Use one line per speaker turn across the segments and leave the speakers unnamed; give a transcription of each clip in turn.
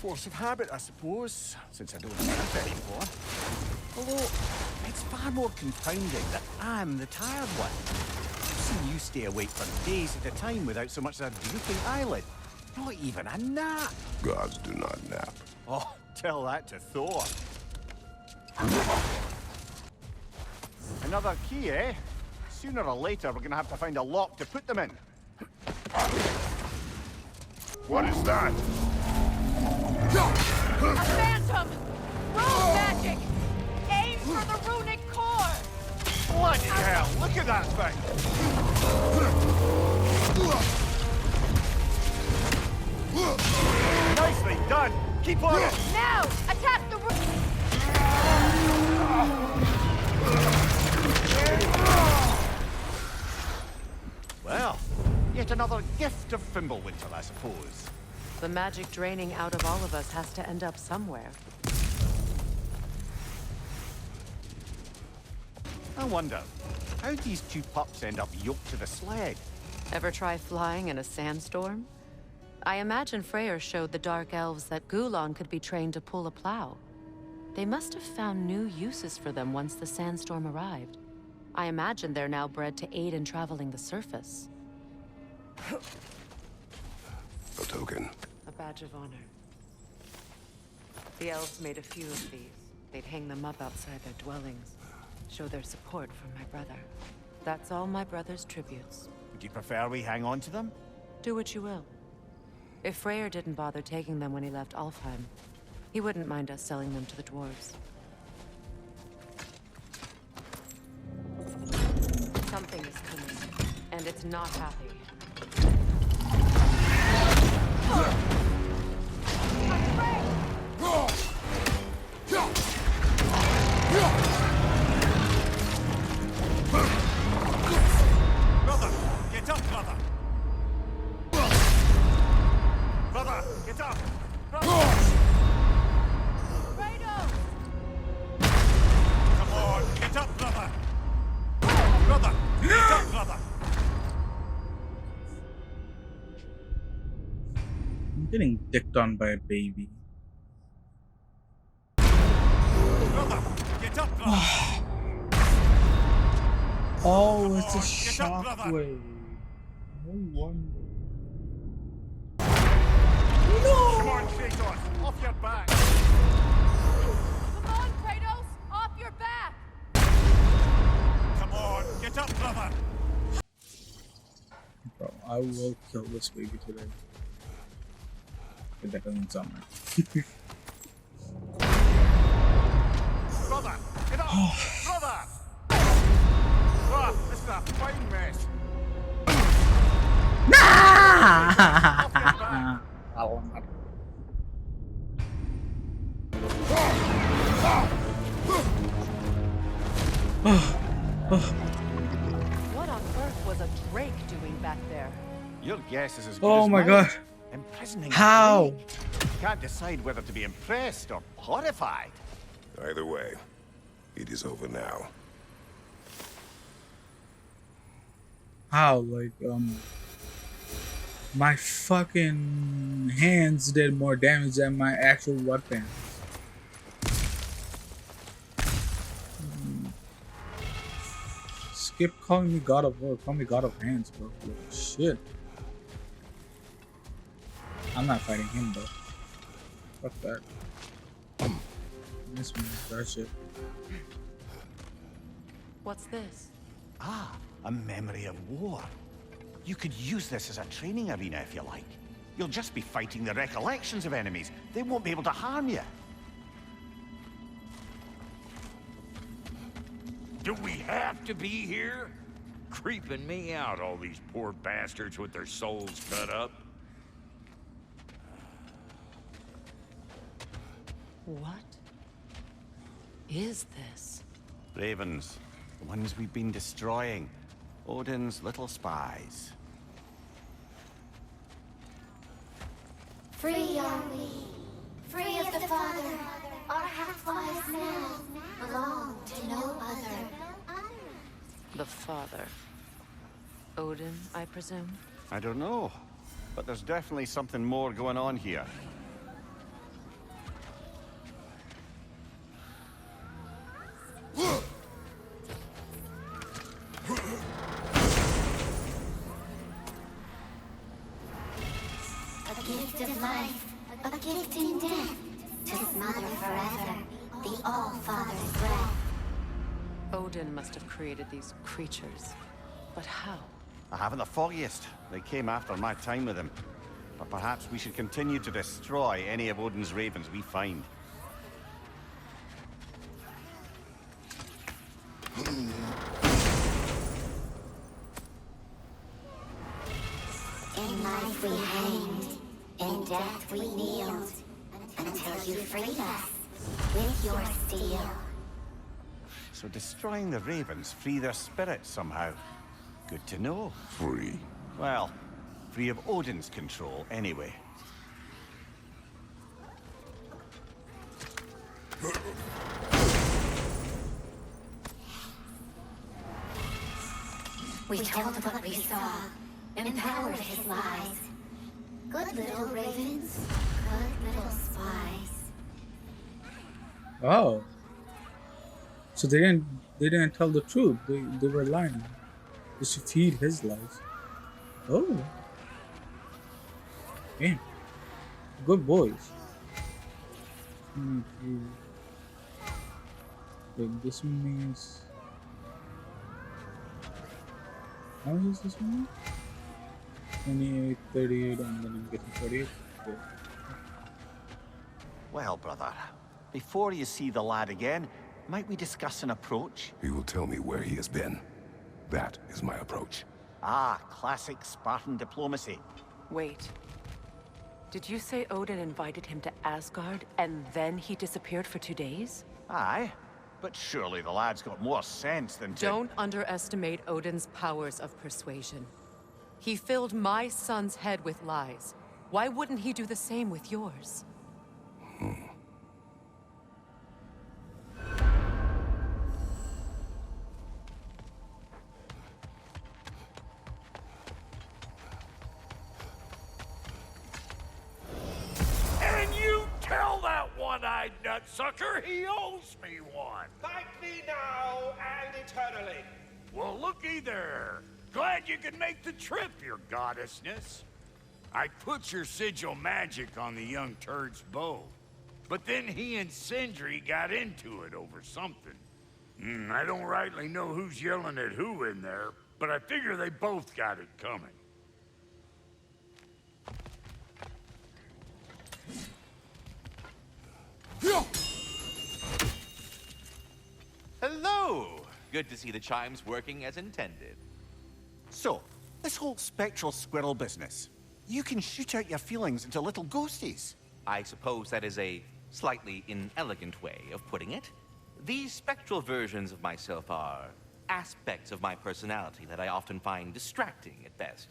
Force of habit, I suppose, since I don't surf anymore. Although, it's far more confounding that I'm the tired one. I've seen you stay awake for days at a time without so much as a drooping eyelid. Not even a nap.
Gods do not nap.
Oh, tell that to Thor. Another key, eh? Sooner or later, we're gonna have to find a lock to put them in.
What is that?
A phantom! Rune magic! Aim for the runic core!
Bloody hell, look at that thing! Nicely done! Keep on it!
Now! Attack the rune!
Well, yet another gift of Fimbulwinter, I suppose.
The magic draining out of all of us has to end up somewhere.
I wonder, how'd these two pups end up yoked to the sled?
Ever try flying in a sandstorm? I imagine Freyr showed the Dark Elves that Gulon could be trained to pull a plow. They must have found new uses for them once the sandstorm arrived. I imagine they're now bred to aid in traveling the surface.
A token.
A badge of honor. The elves made a few of these. They'd hang them up outside their dwellings. Show their support for my brother. That's all my brother's tributes.
Would you prefer we hang on to them?
Do what you will. If Freyr didn't bother taking them when he left Alfheim, he wouldn't mind us selling them to the dwarves. Something is coming, and it's not happy.
Brother, get up, brother! Brother, get up! Brother!
Kratos!
Come on, get up, brother! Brother, get up, brother!
I'm getting dicked on by a baby.
Brother, get up, brother!
Oh, it's a
Get up, brother.
shockwave. No wonder.
Come on, Kratos, off your back!
Come on, Kratos! Off your back!
Come on, get up, brother!
Bro, I will kill this baby today. But that doesn't sound right.
Brother, get up! Brother! Brother, this is a fine mess.
What on earth was a drake doing back there?
Your guess is as good
Oh
as
my
mine.
god.
Imprisoning
How?
a snake. Can't decide whether to be impressed or horrified.
Either way, it is over now.
How? Like, my fucking hands did more damage than my actual weapon. Skip calling me God of War, call me God of Hands, bro. Like, shit. I'm not fighting him though. Fuck that. This one's that shit.
What's this?
Ah, a memory of war. You could use this as a training arena if you like. You'll just be fighting the recollections of enemies. They won't be able to harm you.
Do we have to be here? Creeping me out, all these poor bastards with their souls cut up.
What is this?
Ravens, the ones we've been destroying. Odin's little spies.
Free are we, free of the Father. Our half-lives now belong to no other.
The father. Odin, I presume?
I don't know, but there's definitely something more going on here.
life, a gift in death, to smother forever the All-Father's breath.
Odin must have created these creatures. But how?
I haven't the foggiest. They came after my time with him. But perhaps we should continue to destroy any of Odin's ravens we find.
In life we hanged, in death we kneeled, until you freed us with your steel.
So destroying the ravens free their spirits somehow. Good to know.
Free.
Well, free of Odin's control anyway.
We told what we saw, empowered his lies. Good little ravens, good little spies.
Oh. So they didn't tell the truth. They were lying. Just to feed his life. Oh. Damn. Good boys. Wait, this one means. How much is this one? 28, 38, and then I'm getting 48. Yeah.
Well, brother, before you see the lad again, might we discuss an approach?
He will tell me where he has been. That is my approach.
Ah, classic Spartan diplomacy.
Wait. Did you say Odin invited him to Asgard, and then he disappeared for 2 days?
Aye, but surely the lad's got more sense than to...
Don't underestimate Odin's powers of persuasion. He filled my son's head with lies. Why wouldn't he do the same with yours?
And you tell that one-eyed nutsucker he owes me one.
Thank thee now and eternally.
Well, looky there. Glad you could make the trip, your goddessness. I put your sigil magic on the young turd's bow. But then he and Sindri got into it over something. I don't rightly know who's yelling at who in there, but I figure they both got it coming.
Hello! Good to see the chimes working as intended.
So, this whole spectral squirrel business. You can shoot out your feelings into little ghosties.
I suppose that is a slightly inelegant way of putting it. These spectral versions of myself are aspects of my personality that I often find distracting at best.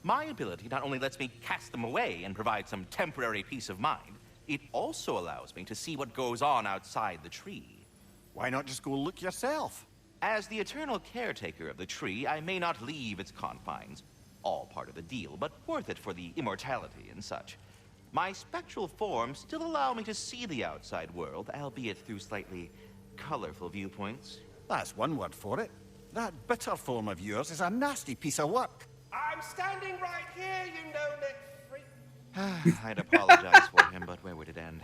My ability not only lets me cast them away and provide some temporary peace of mind, it also allows me to see what goes on outside the tree.
Why not just go look yourself?
As the eternal caretaker of the tree, I may not leave its confines. All part of the deal, but worth it for the immortality and such. My spectral forms still allow me to see the outside world, albeit through slightly colorful viewpoints.
That's one word for it. That bitter form of yours is a nasty piece of work.
I'm standing right here, you know, neck freak.
I'd apologize for him, but where would it end?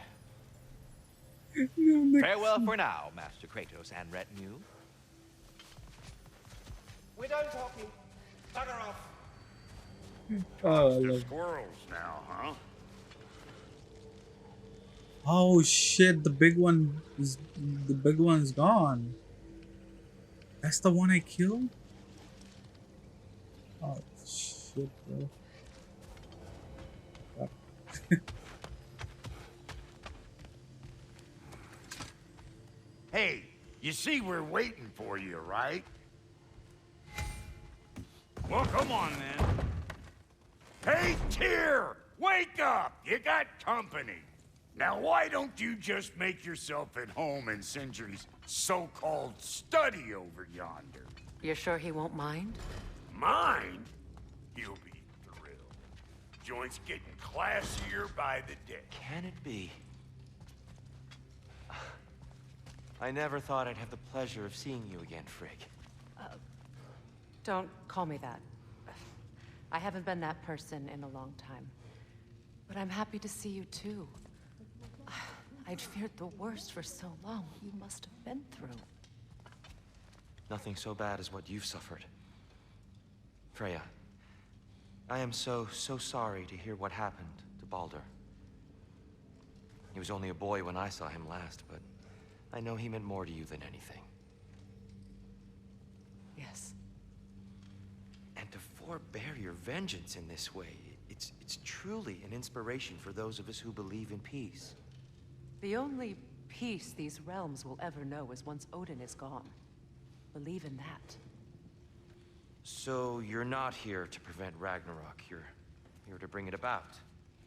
Farewell for now, Master Kratos and retinue.
We're done talking. Bugger off.
Oh, I
The
love.
squirrels now, huh?
Oh shit! The big one's gone. That's the one I killed. Oh shit, bro.
Hey, you see we're waiting for you, right? Well, come on then. Hey, Tyr! Wake up! You got company. Now, why don't you just make yourself at home in Sindri's so-called study over yonder?
You're sure he won't mind?
Mind? He'll be thrilled. Joint's getting classier by the day.
Can it be? I never thought I'd have the pleasure of seeing you again, Frigg.
Don't call me that. I haven't been that person in a long time. But I'm happy to see you too. I'd feared the worst for so long. You must have been through.
Nothing so bad as what you've suffered. Freya, I am so sorry to hear what happened to Baldur. He was only a boy when I saw him last, but I know he meant more to you than anything.
Yes.
And to forbear your vengeance in this way, it's truly an inspiration for those of us who believe in peace.
The only peace these realms will ever know is once Odin is gone. Believe in that.
So you're not here to prevent Ragnarok, you're here to bring it about.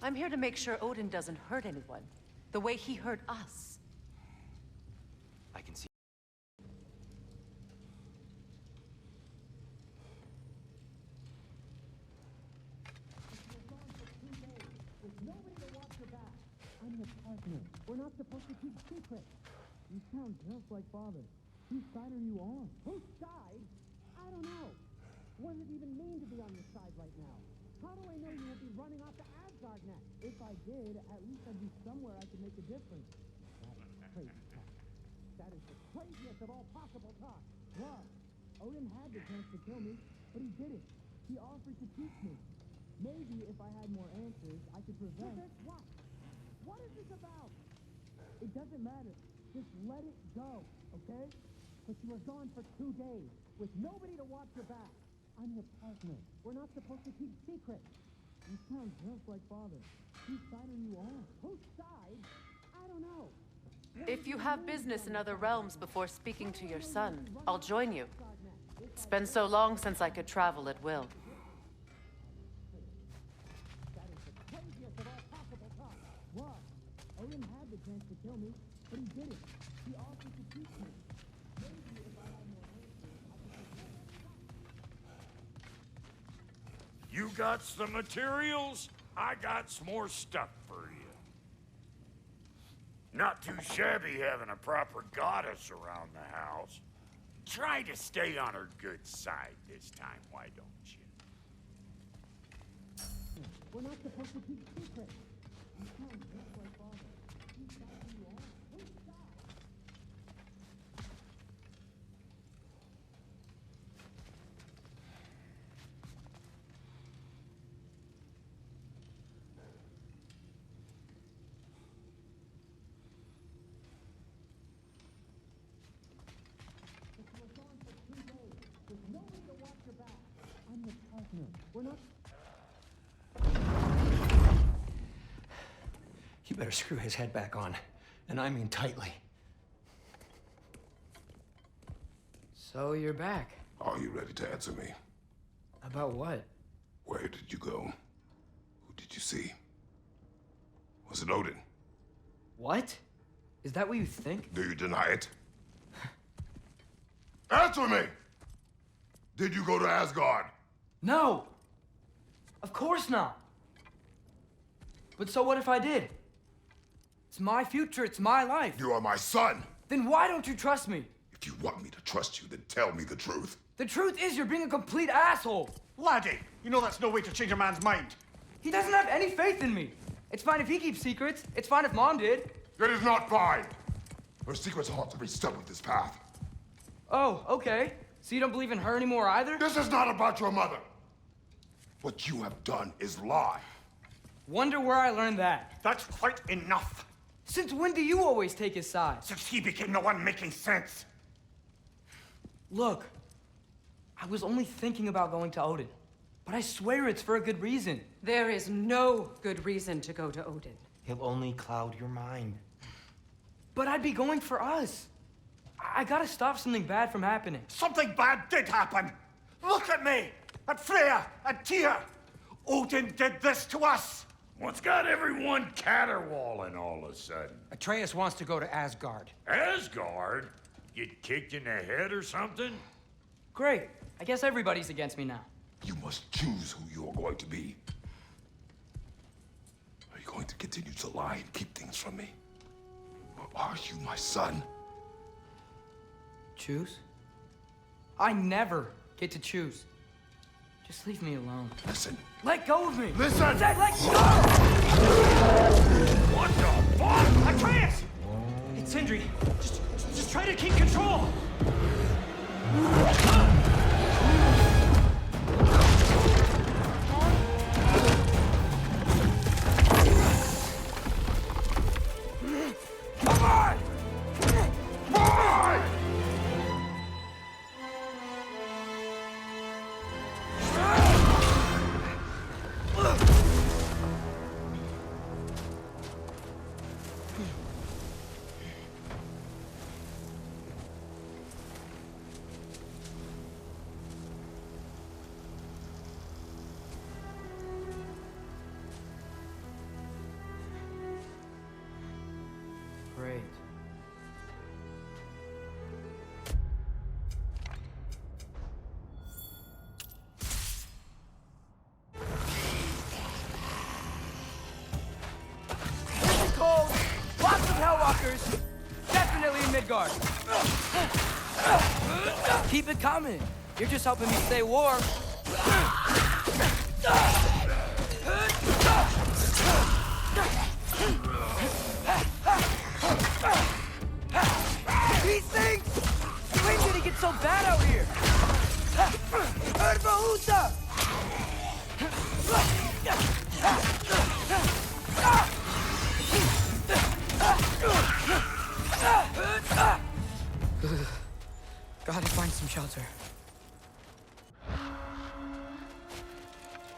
I'm here to make sure Odin doesn't hurt anyone, the way he hurt us.
I can see.
We're not supposed to keep secrets. You sound just like Father. Whose side are you on? Whose side? I don't know. What does it even mean to be on your side right now? How do I know you won't be running off to Asgard next? If I did, at least I'd be somewhere I could make a difference. That is crazy talk. That is the craziest of all possible talk. What? Odin had the chance to kill me, but he didn't. He offered to teach me. Maybe if I had more answers, I could prevent... What? What is this about? It doesn't matter. Just let it go, okay? But you were gone for 2 days, with nobody to watch your back. I'm your partner. We're not supposed to keep secrets. You sound just like Father. Whose side are you on? Whose side? I don't know.
If you have business in other realms before speaking to your son, I'll join you. It's been so long since I could travel at will.
That is the craziest of all possible talk. What? Odin had the chance to kill me, but he didn't. He offered to teach me. Maybe if I had more answers, I could prevent...
You got some materials? I got some more stuff for you. Not too shabby having a proper goddess around the house. Try to stay on her good side this time, why don't you?
We're not supposed to keep secrets. You sound just like Father. Whose side are you on? Whose side? If you were gone for 2 days, with nobody to watch your back, I'm your partner. We're not...
You better screw his head back on, and I mean tightly.
So you're back.
Are you ready to answer me?
About what?
Where did you go? Who did you see? Was it Odin?
What? Is that what you think?
Do you deny it? Answer me! Did you go to Asgard?
No! Of course not! But so what if I did? It's my future, it's my life.
You are my son!
Then why don't you trust me?
If you want me to trust you, then tell me the truth.
The truth is you're being a complete asshole!
Laddie, you know that's no way to change a man's mind.
He doesn't have any faith in me. It's fine if he keeps secrets. It's fine if Mom did.
It is not fine! Her secrets ought to be stuck with this path.
Oh, okay. So you don't believe in her anymore either?
This is not about your mother. What you have done is lie.
Wonder where I learned that.
That's quite enough.
Since when do you always take his side?
Since he became the one making sense.
Look, I was only thinking about going to Odin, but I swear it's for a good reason.
There is no good reason to go to Odin.
He'll only cloud your mind.
But I'd be going for us. I gotta stop something bad from happening.
Something bad did happen. Look at me, at Freya, at Tyr. Odin did this to us.
What's got everyone caterwauling all of a sudden?
Atreus wants to go to Asgard.
Asgard? Get kicked in the head or something?
Great. I guess everybody's against me now.
You must choose who you are going to be. Are you going to continue to lie and keep things from me? Or are you my son?
Choose? I never get to choose. Just leave me alone.
Listen.
Let go of me!
Listen!
I said let go!
What the fuck?
Atreus! It's Sindri. Just try to keep control!
Come on! Boy!
Great. This is cold. Lots of Hellwalkers. Definitely in Midgard. Keep it coming. You're just helping me stay warm. These things! When did it get so bad out here? Urbahuta! Gotta find some shelter.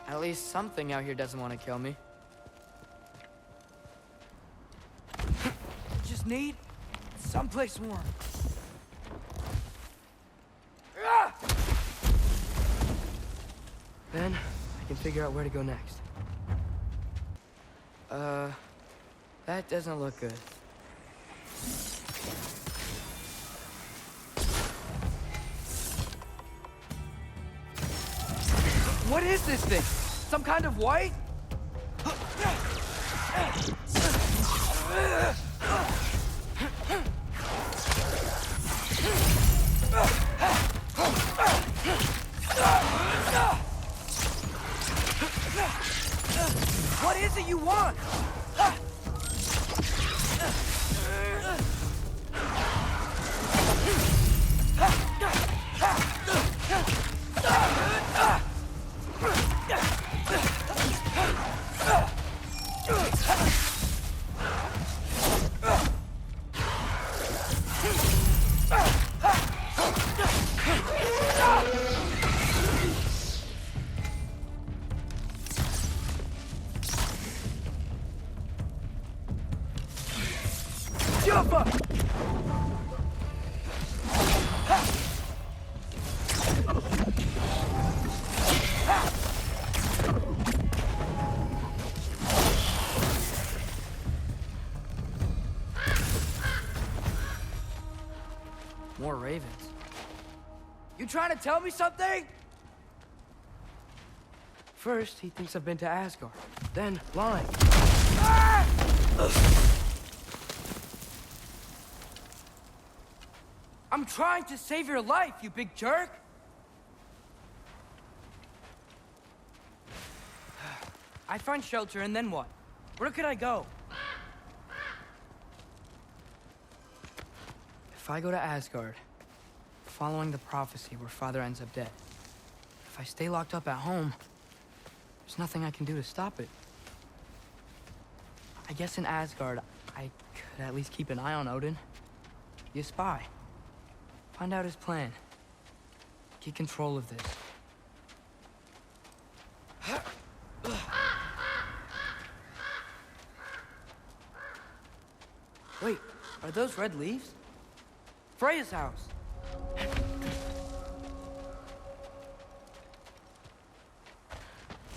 At least something out here doesn't want to kill me. Just need someplace warm. Then I can figure out where to go next. That doesn't look good. What is this thing? Some kind of white? What is it you want? More ravens. You trying to tell me something? First, he thinks I've been to Asgard. Then, lying. Ah! I'm trying to save your life, you big jerk! I find shelter, and then what? Where could I go? If I go to Asgard, following the prophecy where Father ends up dead, if I stay locked up at home, there's nothing I can do to stop it. I guess in Asgard, I could at least keep an eye on Odin. Be a spy. Find out his plan. Get control of this. Wait, are those red leaves? Freya's house.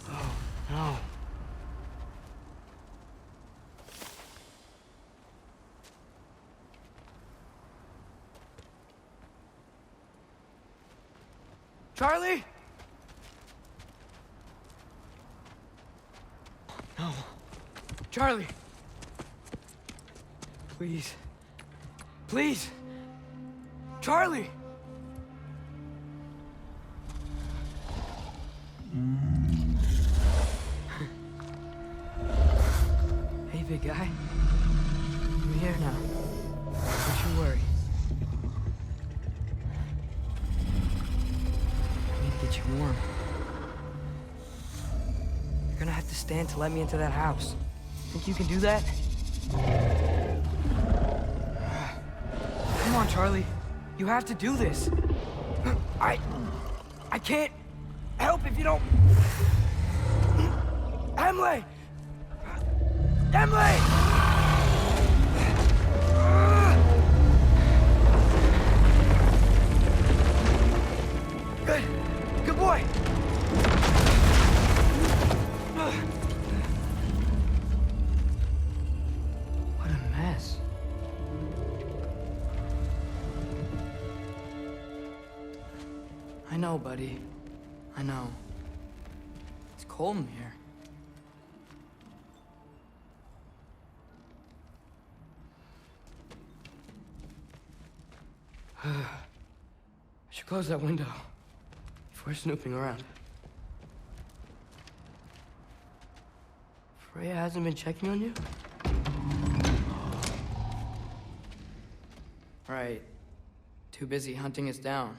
Oh, no. Charlie? No. Charlie. Please. Please. Charlie! Hey, big guy. I'm here now. Don't you worry. I need to get you warm. You're gonna have to stand to let me into that house. Think you can do that? Come on, Charlie. You have to do this. I can't help if you don't... Emily! Emily! Good. Good boy. What a mess. I know, buddy. I know. It's cold in here. I should close that window if we're snooping around. Freya hasn't been checking on you? Right. Too busy hunting us down.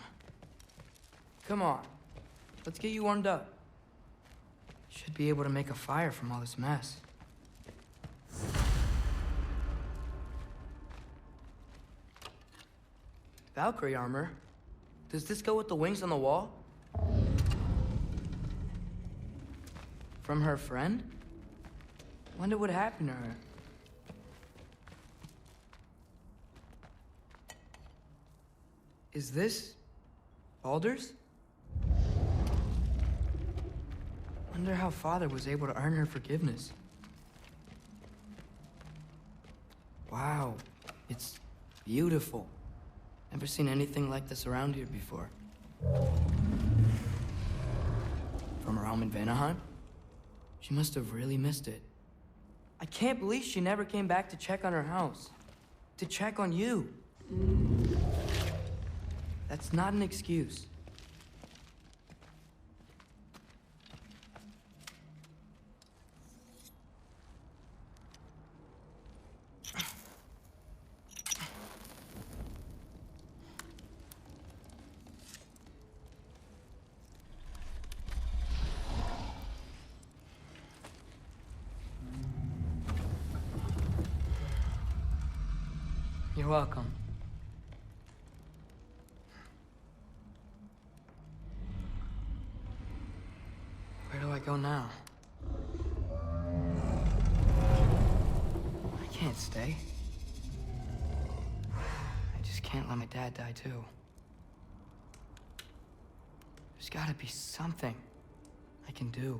Come on. Let's get you warmed up. Should be able to make a fire from all this mess. Valkyrie armor? Does this go with the wings on the wall? From her friend? Wonder what happened to her. Is this Baldur's? Wonder how Father was able to earn her forgiveness. Wow, it's beautiful. Never seen anything like this around here before. From her home in Vanaheim? She must have really missed it. I can't believe she never came back to check on her house. To check on you. That's not an excuse. You're welcome. Where do I go now? I can't stay. I just can't let my dad die too. There's gotta be something I can do.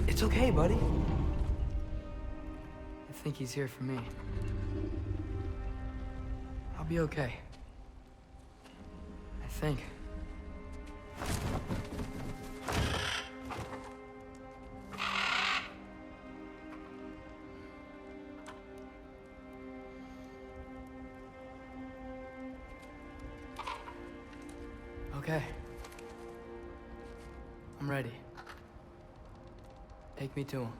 It's okay, buddy. I think he's here for me. I'll be okay. I think. Okay. I'm ready. Take me to him.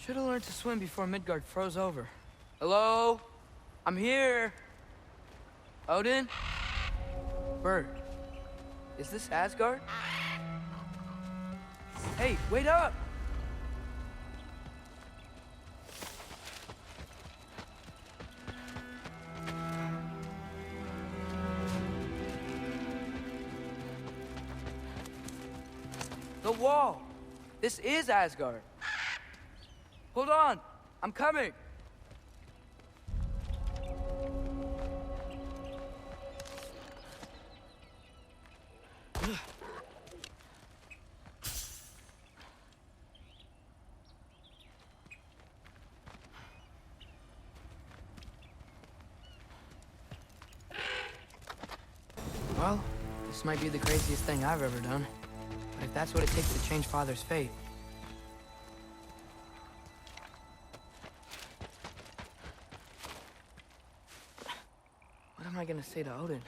Should have learned to swim before Midgard froze over. Hello? I'm here. Odin? Bird. Is this Asgard? Hey, wait up! The wall! This is Asgard. Hold on! I'm coming! Well, this might be the craziest thing I've ever done. But if that's what it takes to change Father's fate... What am I gonna say to Odin?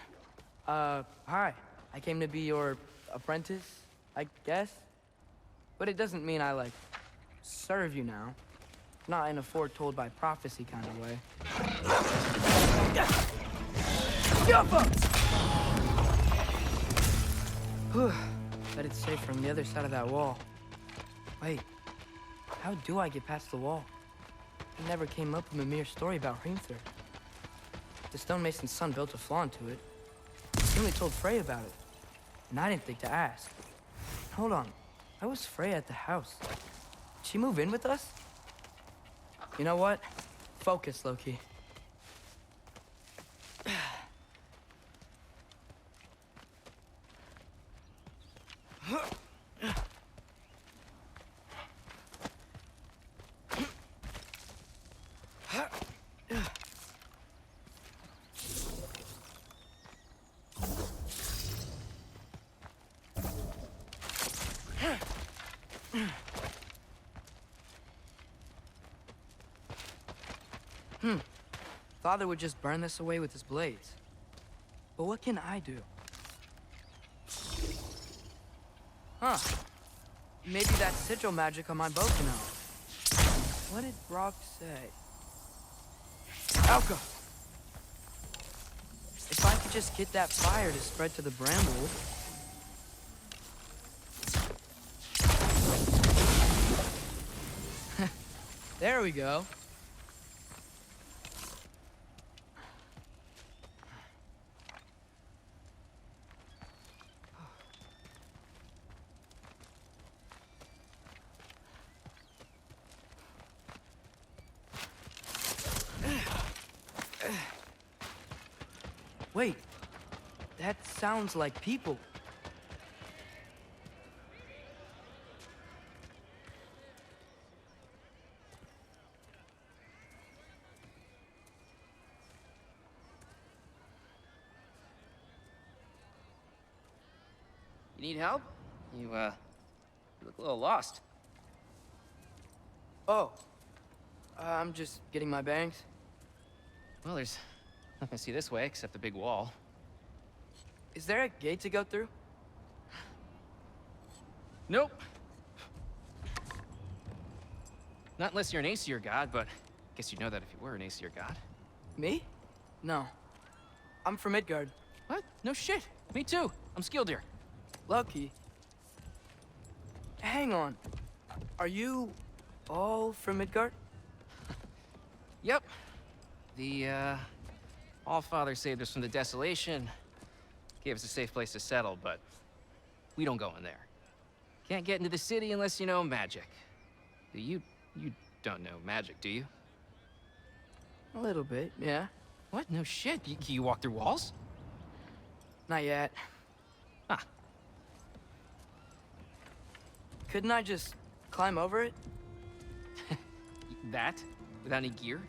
Hi. I came to be your apprentice, I guess? But it doesn't mean I, like, serve you now. Not in a foretold by prophecy kind of way. Whew. Bet it's safe from the other side of that wall. Wait, how do I get past the wall? It never came up in Mimir's story about Hrimthur. The stonemason's son built a flaw into it. He only told Freya about it, and I didn't think to ask. Hold on, why was Freya at the house? Did she move in with us? You know what? Focus, Loki. Father would just burn this away with his blades. But what can I do? Huh. Maybe that sigil magic on my bow can help. What did Brock say? Alka! If I could just get that fire to spread to the bramble... There we go. Wait, that sounds like people.
You need help? You look a little lost.
Oh, I'm just getting my bangs.
Well, there's nothing to see this way except the big wall.
Is there a gate to go through?
Nope. Not unless you're an Aesir god, but I guess you'd know that if you were an Aesir god.
Me? No. I'm from Midgard.
What? No shit. Me too. I'm Skildir.
Lucky. Hang on. Are you all from Midgard?
Yep. The, Allfather saved us from the desolation. Gave us a safe place to settle, but we don't go in there. Can't get into the city unless you know magic. You don't know magic, do you?
A little bit, yeah.
What? No shit. Can you walk through walls?
Not yet.
Huh.
Couldn't I just climb over it?
That? Without any gear?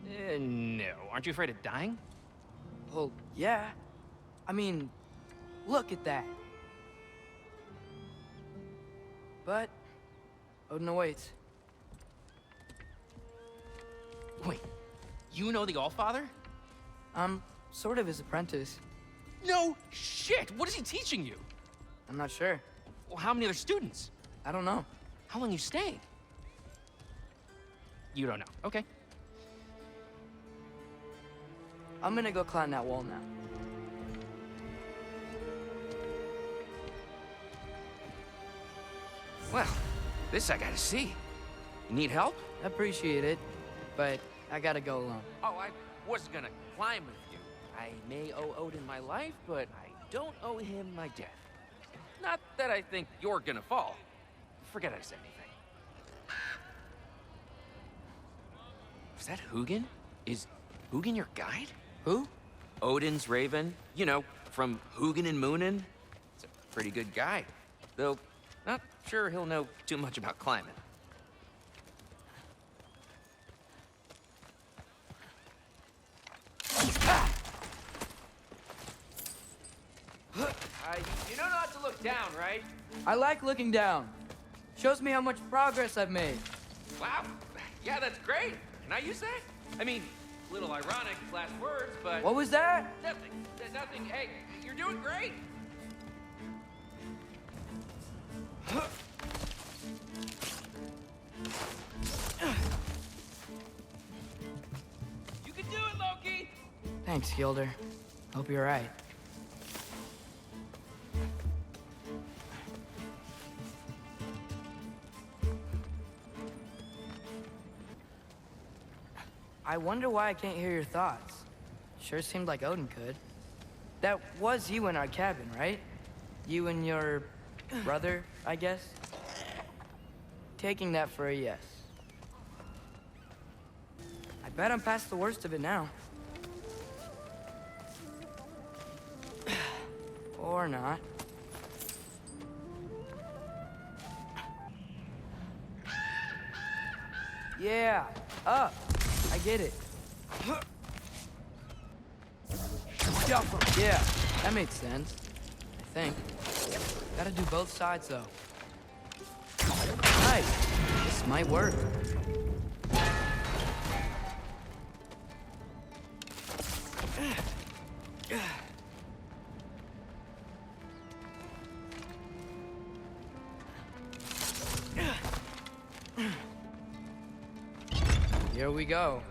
No. Aren't you afraid of dying?
Well, yeah. I mean, look at that. But Odin awaits.
Wait, you know the Allfather?
I'm sort of his apprentice.
No shit! What is he teaching you?
I'm not sure.
Well, how many other students?
I don't know.
How long you staying? You don't know. Okay.
I'm gonna go climb that wall now.
Well, this I gotta see. You need help?
Appreciate it, but I gotta go alone.
Oh, I wasn't gonna climb with you. I may owe Odin my life, but I don't owe him my death. Not that I think you're gonna fall. Forget I said anything. Is that Hugin? Is Hugin your guide?
Who?
Odin's raven. You know, from Hugin and Moonin. It's a pretty good guide. Though, not sure he'll know too much about climbing. You know not to look down, right?
I like looking down. Shows me how much progress I've made.
Wow. Yeah, that's great. Can I use that? I mean, a little ironic last words, but...
What was that?
Nothing. Nothing. Hey, you're doing great. You can do it, Loki!
Thanks, Gilder. Hope you're right. I wonder why I can't hear your thoughts. Sure seemed like Odin could. That was you in our cabin, right? You and your brother, I guess? Taking that for a yes. I bet I'm past the worst of it now. Or not. Yeah, up. I get it. Yeah, that makes sense. I think. Gotta do both sides, though. Nice. This might work. Here we go.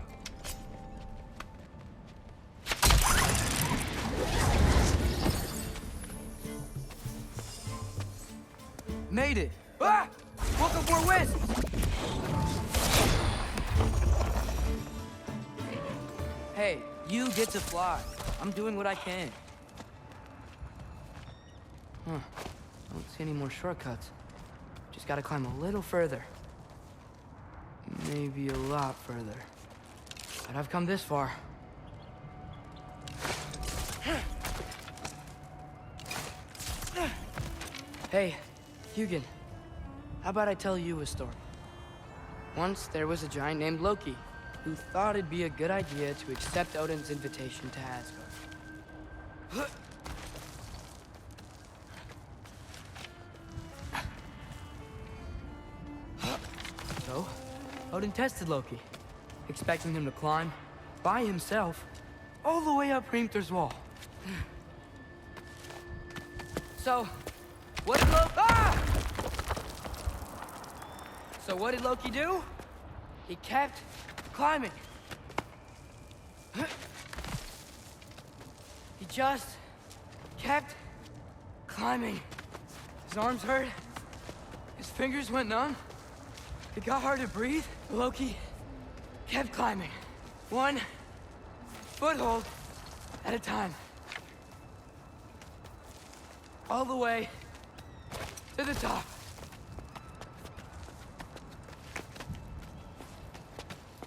Made it! Ah! Welcome for West! Hey, you get to fly. I'm doing what I can. Huh. I don't see any more shortcuts. Just gotta climb a little further. Maybe a lot further. But I've come this far. Hey, Hugin. How about I tell you a story? Once there was a giant named Loki who thought it'd be a good idea to accept Odin's invitation to Asgard. So, Odin tested Loki, expecting him to climb by himself all the way up Hrimthur's wall. So, what did Loki... Ah! So what did Loki do? He kept climbing. He just kept climbing. His arms hurt. His fingers went numb. It got hard to breathe. Loki kept climbing. One foothold at a time. All the way to the top.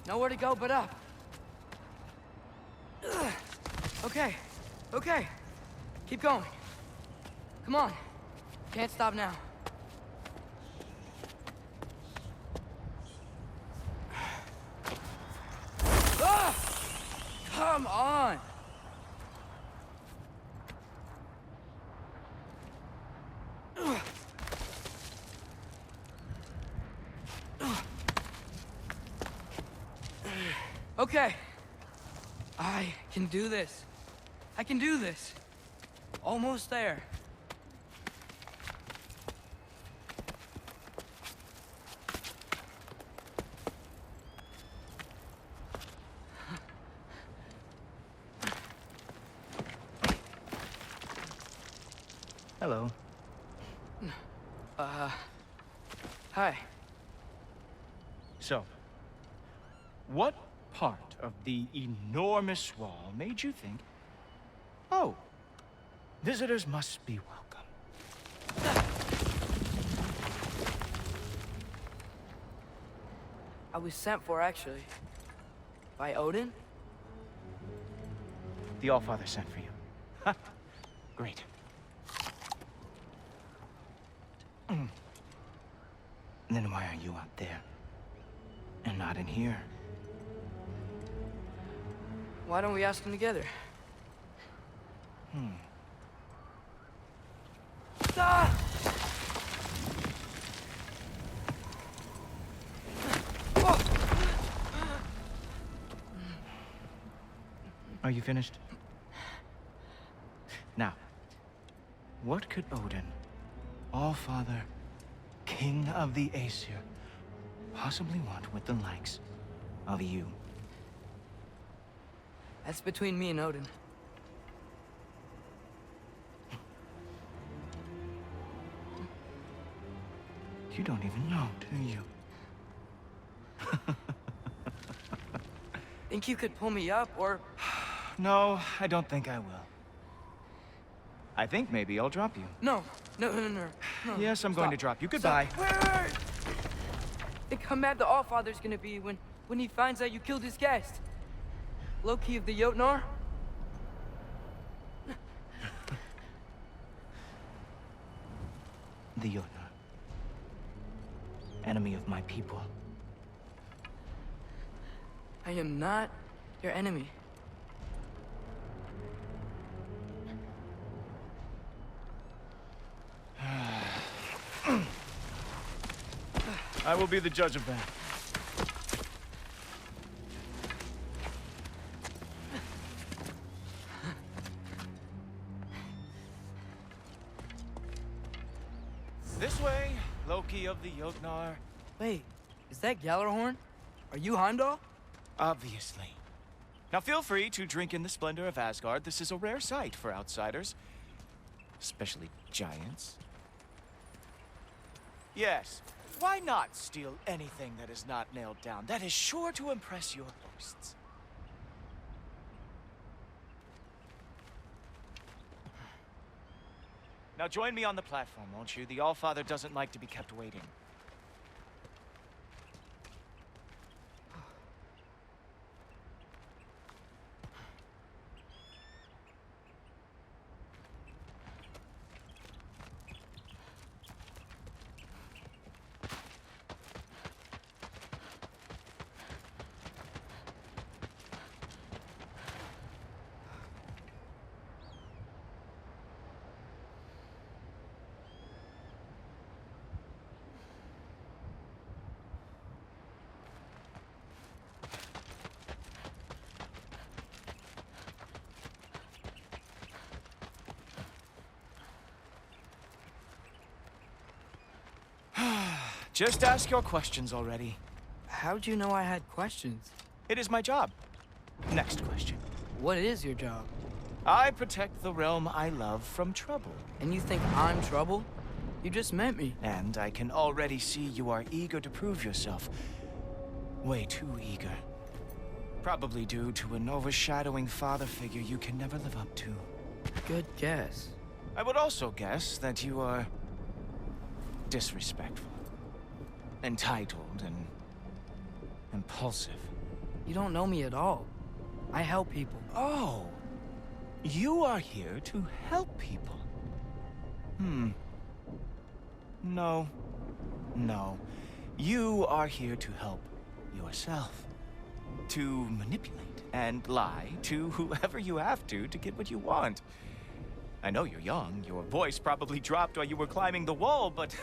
Nowhere to go but up. Ugh. Okay, okay. Keep going. Come on. Can't stop now. Ah! Come on. Ugh. Okay. I can do this. I can do this. Almost there.
Hello.
Hi.
So, what part of the enormous wall made you think, oh, visitors must be welcome?
I was sent for, actually. By Odin?
The Allfather sent for you. Ha! Great. Then why are you out there? And not in here?
Why don't we ask them together? Ah!
Are you finished? Now, what could Odin, Allfather, King of the Aesir, possibly want with the likes of you?
That's between me and Odin.
You don't even know, do you?
Think you could pull me up, or...
No, I don't think I will. I think maybe I'll drop you.
No. No.
Yes, I'm going to drop you. Goodbye.
Wait. Think how mad the Allfather's gonna be when he finds out you killed his guest. Loki of the Jotnar?
The Jotnar. Enemy of my people.
I am not your enemy.
I will be the judge of that. This way, Loki of the Jotnar.
Wait, is that Gjallarhorn? Are you Heimdall?
Obviously. Now feel free to drink in the splendor of Asgard. This is a rare sight for outsiders. Especially giants. Yes, why not steal anything that is not nailed down? That is sure to impress your hosts. Now join me on the platform, won't you? The Allfather doesn't like to be kept waiting. Just ask your questions already.
How'd you know I had questions?
It is my job. Next question.
What is your job?
I protect the realm I love from trouble.
And you think I'm trouble? You just met me.
And I can already see you are eager to prove yourself. Way too eager. Probably due to an overshadowing father figure you can never live up to.
Good guess.
I would also guess that you are disrespectful, entitled, and impulsive.
You don't know me at all. I help people.
Oh, you are here to help people. No. You are here to help yourself. To manipulate and lie to whoever you have to get what you want. I know you're young. Your voice probably dropped while you were climbing the wall, but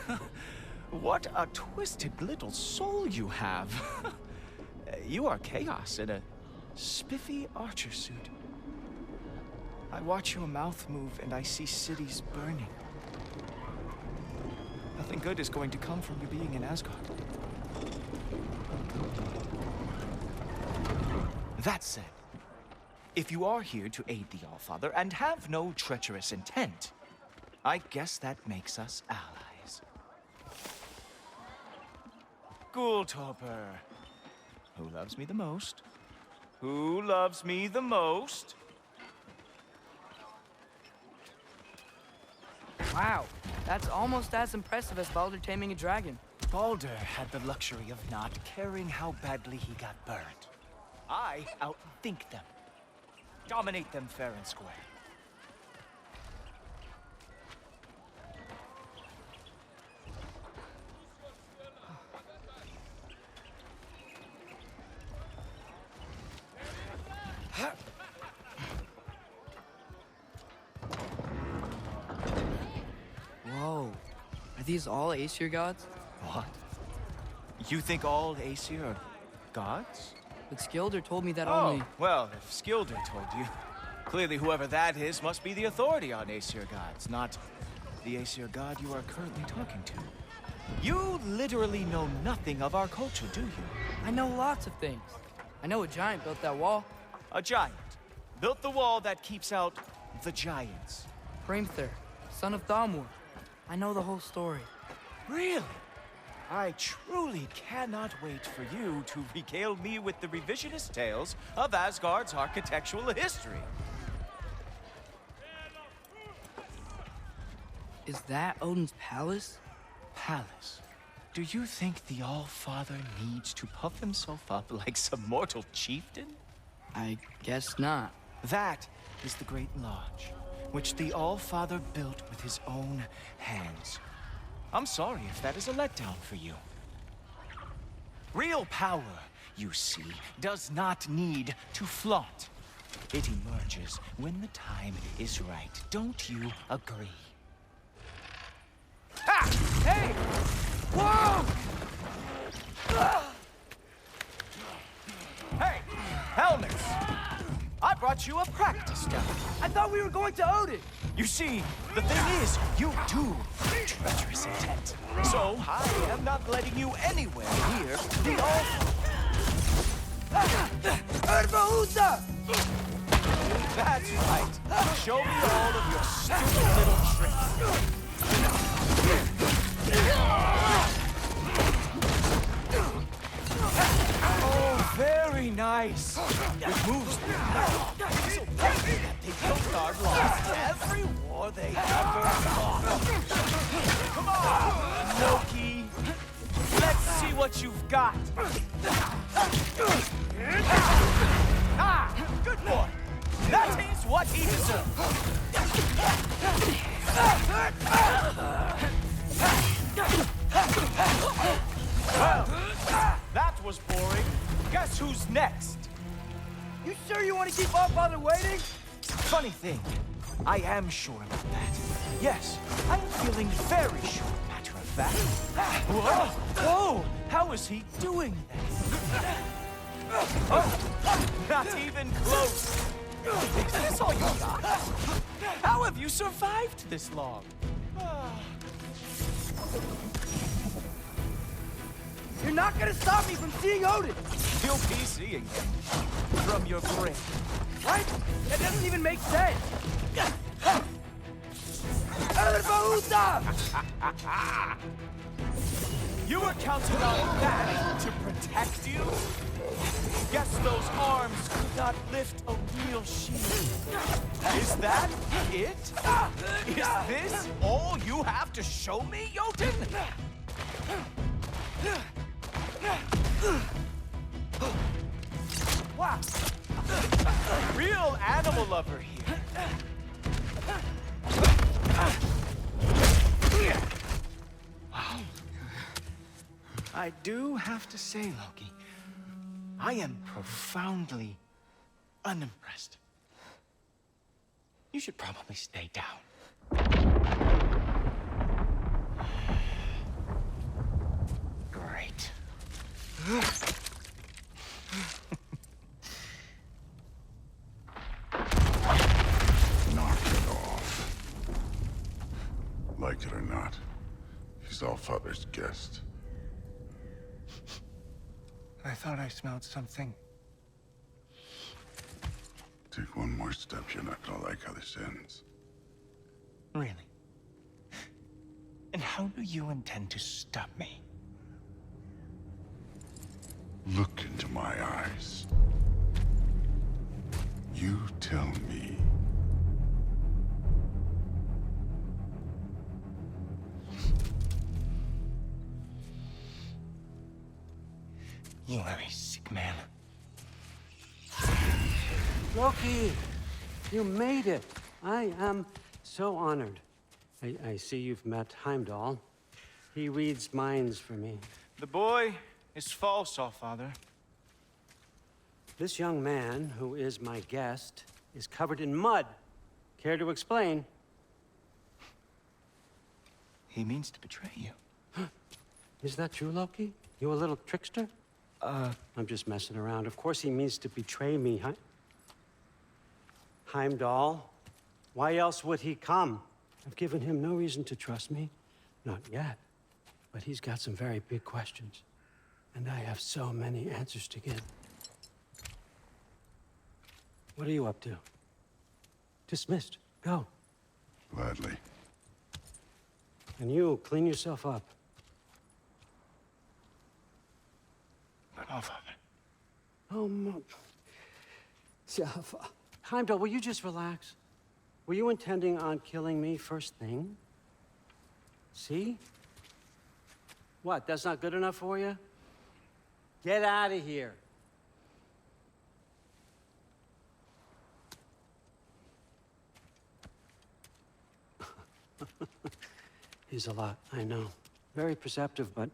what a twisted little soul you have. You are chaos in a spiffy archer suit. I watch your mouth move and I see cities burning. Nothing good is going to come from you being in Asgard. That said, if you are here to aid the Allfather and have no treacherous intent, I guess that makes us allies. Ghoultoper. Who loves me the most? Who loves me the most?
Wow, that's almost as impressive as Baldur taming a dragon.
Baldur had the luxury of not caring how badly he got burned. I outthink them. Dominate them fair and square.
Whoa, are these all Aesir gods?
What? You think all Aesir are gods?
But Skilder told me that
Oh,
only...
well, if Skilder told you, clearly whoever that is must be the authority on Aesir gods, not the Aesir god you are currently talking to. You literally know nothing of our culture, do you?
I know lots of things. I know a giant built that wall.
A giant built the wall that keeps out the giants.
Hrimthur, son of Thamur. I know the whole story.
Really? I truly cannot wait for you to regale me with the revisionist tales of Asgard's architectural history.
Is that Odin's palace?
Palace? Do you think the All-Father needs to puff himself up like some mortal chieftain?
I guess not.
That is the Great Lodge, which the All-Father built with his own hands. I'm sorry if that is a letdown for you. Real power, you see, does not need to flaunt. It emerges when the time is right. Don't you agree? Ha! Hey! Whoa! Hey! Helmets! I brought you a practice gun.
I thought we were going to Odin!
You see, the thing is, you do have treacherous intent. So, I am not letting you anywhere near the all... That's right. Show me all of your stupid little tricks. Oh, very nice. It moves so quickly that they both are lost every war they ever fought. Come on, Loki. Let's see what you've got. Ah, good boy. That is what he deserves. Well, that was boring. Guess who's next?
You sure you want to keep All-Father waiting?
Funny thing, I am sure about that. Yes, I'm feeling very sure, matter of fact. Whoa! Whoa! How is he doing that? Oh, not even close. Is this all you got? How have you survived this long?
You're not gonna stop me from seeing Odin!
You'll be seeing him from your grave.
What? That doesn't even make sense!
You were counting on that to protect you? Guess those arms could not lift a real shield. Is that it? Is this all you have to show me, Jotun? Wow. Real animal lover here. Wow. I do have to say, Loki, I am profoundly unimpressed. You should probably stay down. Great.
Knock it off. Like it or not, he's All-Father's guest.
I thought I smelled something.
Take one more step, you're not gonna like how this ends.
Really?
And how do you intend to stop me?
Look into my eyes. You tell me.
You are a sick man.
Loki, you made it. I am so honored. I see you've met Heimdall. He reads minds for me.
The boy is false, Allfather.
This young man, who is my guest, is covered in mud. Care to explain?
He means to betray you.
Is that true, Loki? You a little trickster? I'm just messing around. Of course he means to betray me, Heimdall. Why else would he come? I've given him no reason to trust me. Not yet. But he's got some very big questions. And I have so many answers to give. What are you up to? Dismissed. Go.
Gladly.
And you, clean yourself up.
But Allfather.
Oh, Heimdall, will you just relax? Were you intending on killing me first thing? See? What, that's not good enough for you? Get out of here. He's a lot, I know. Very perceptive, but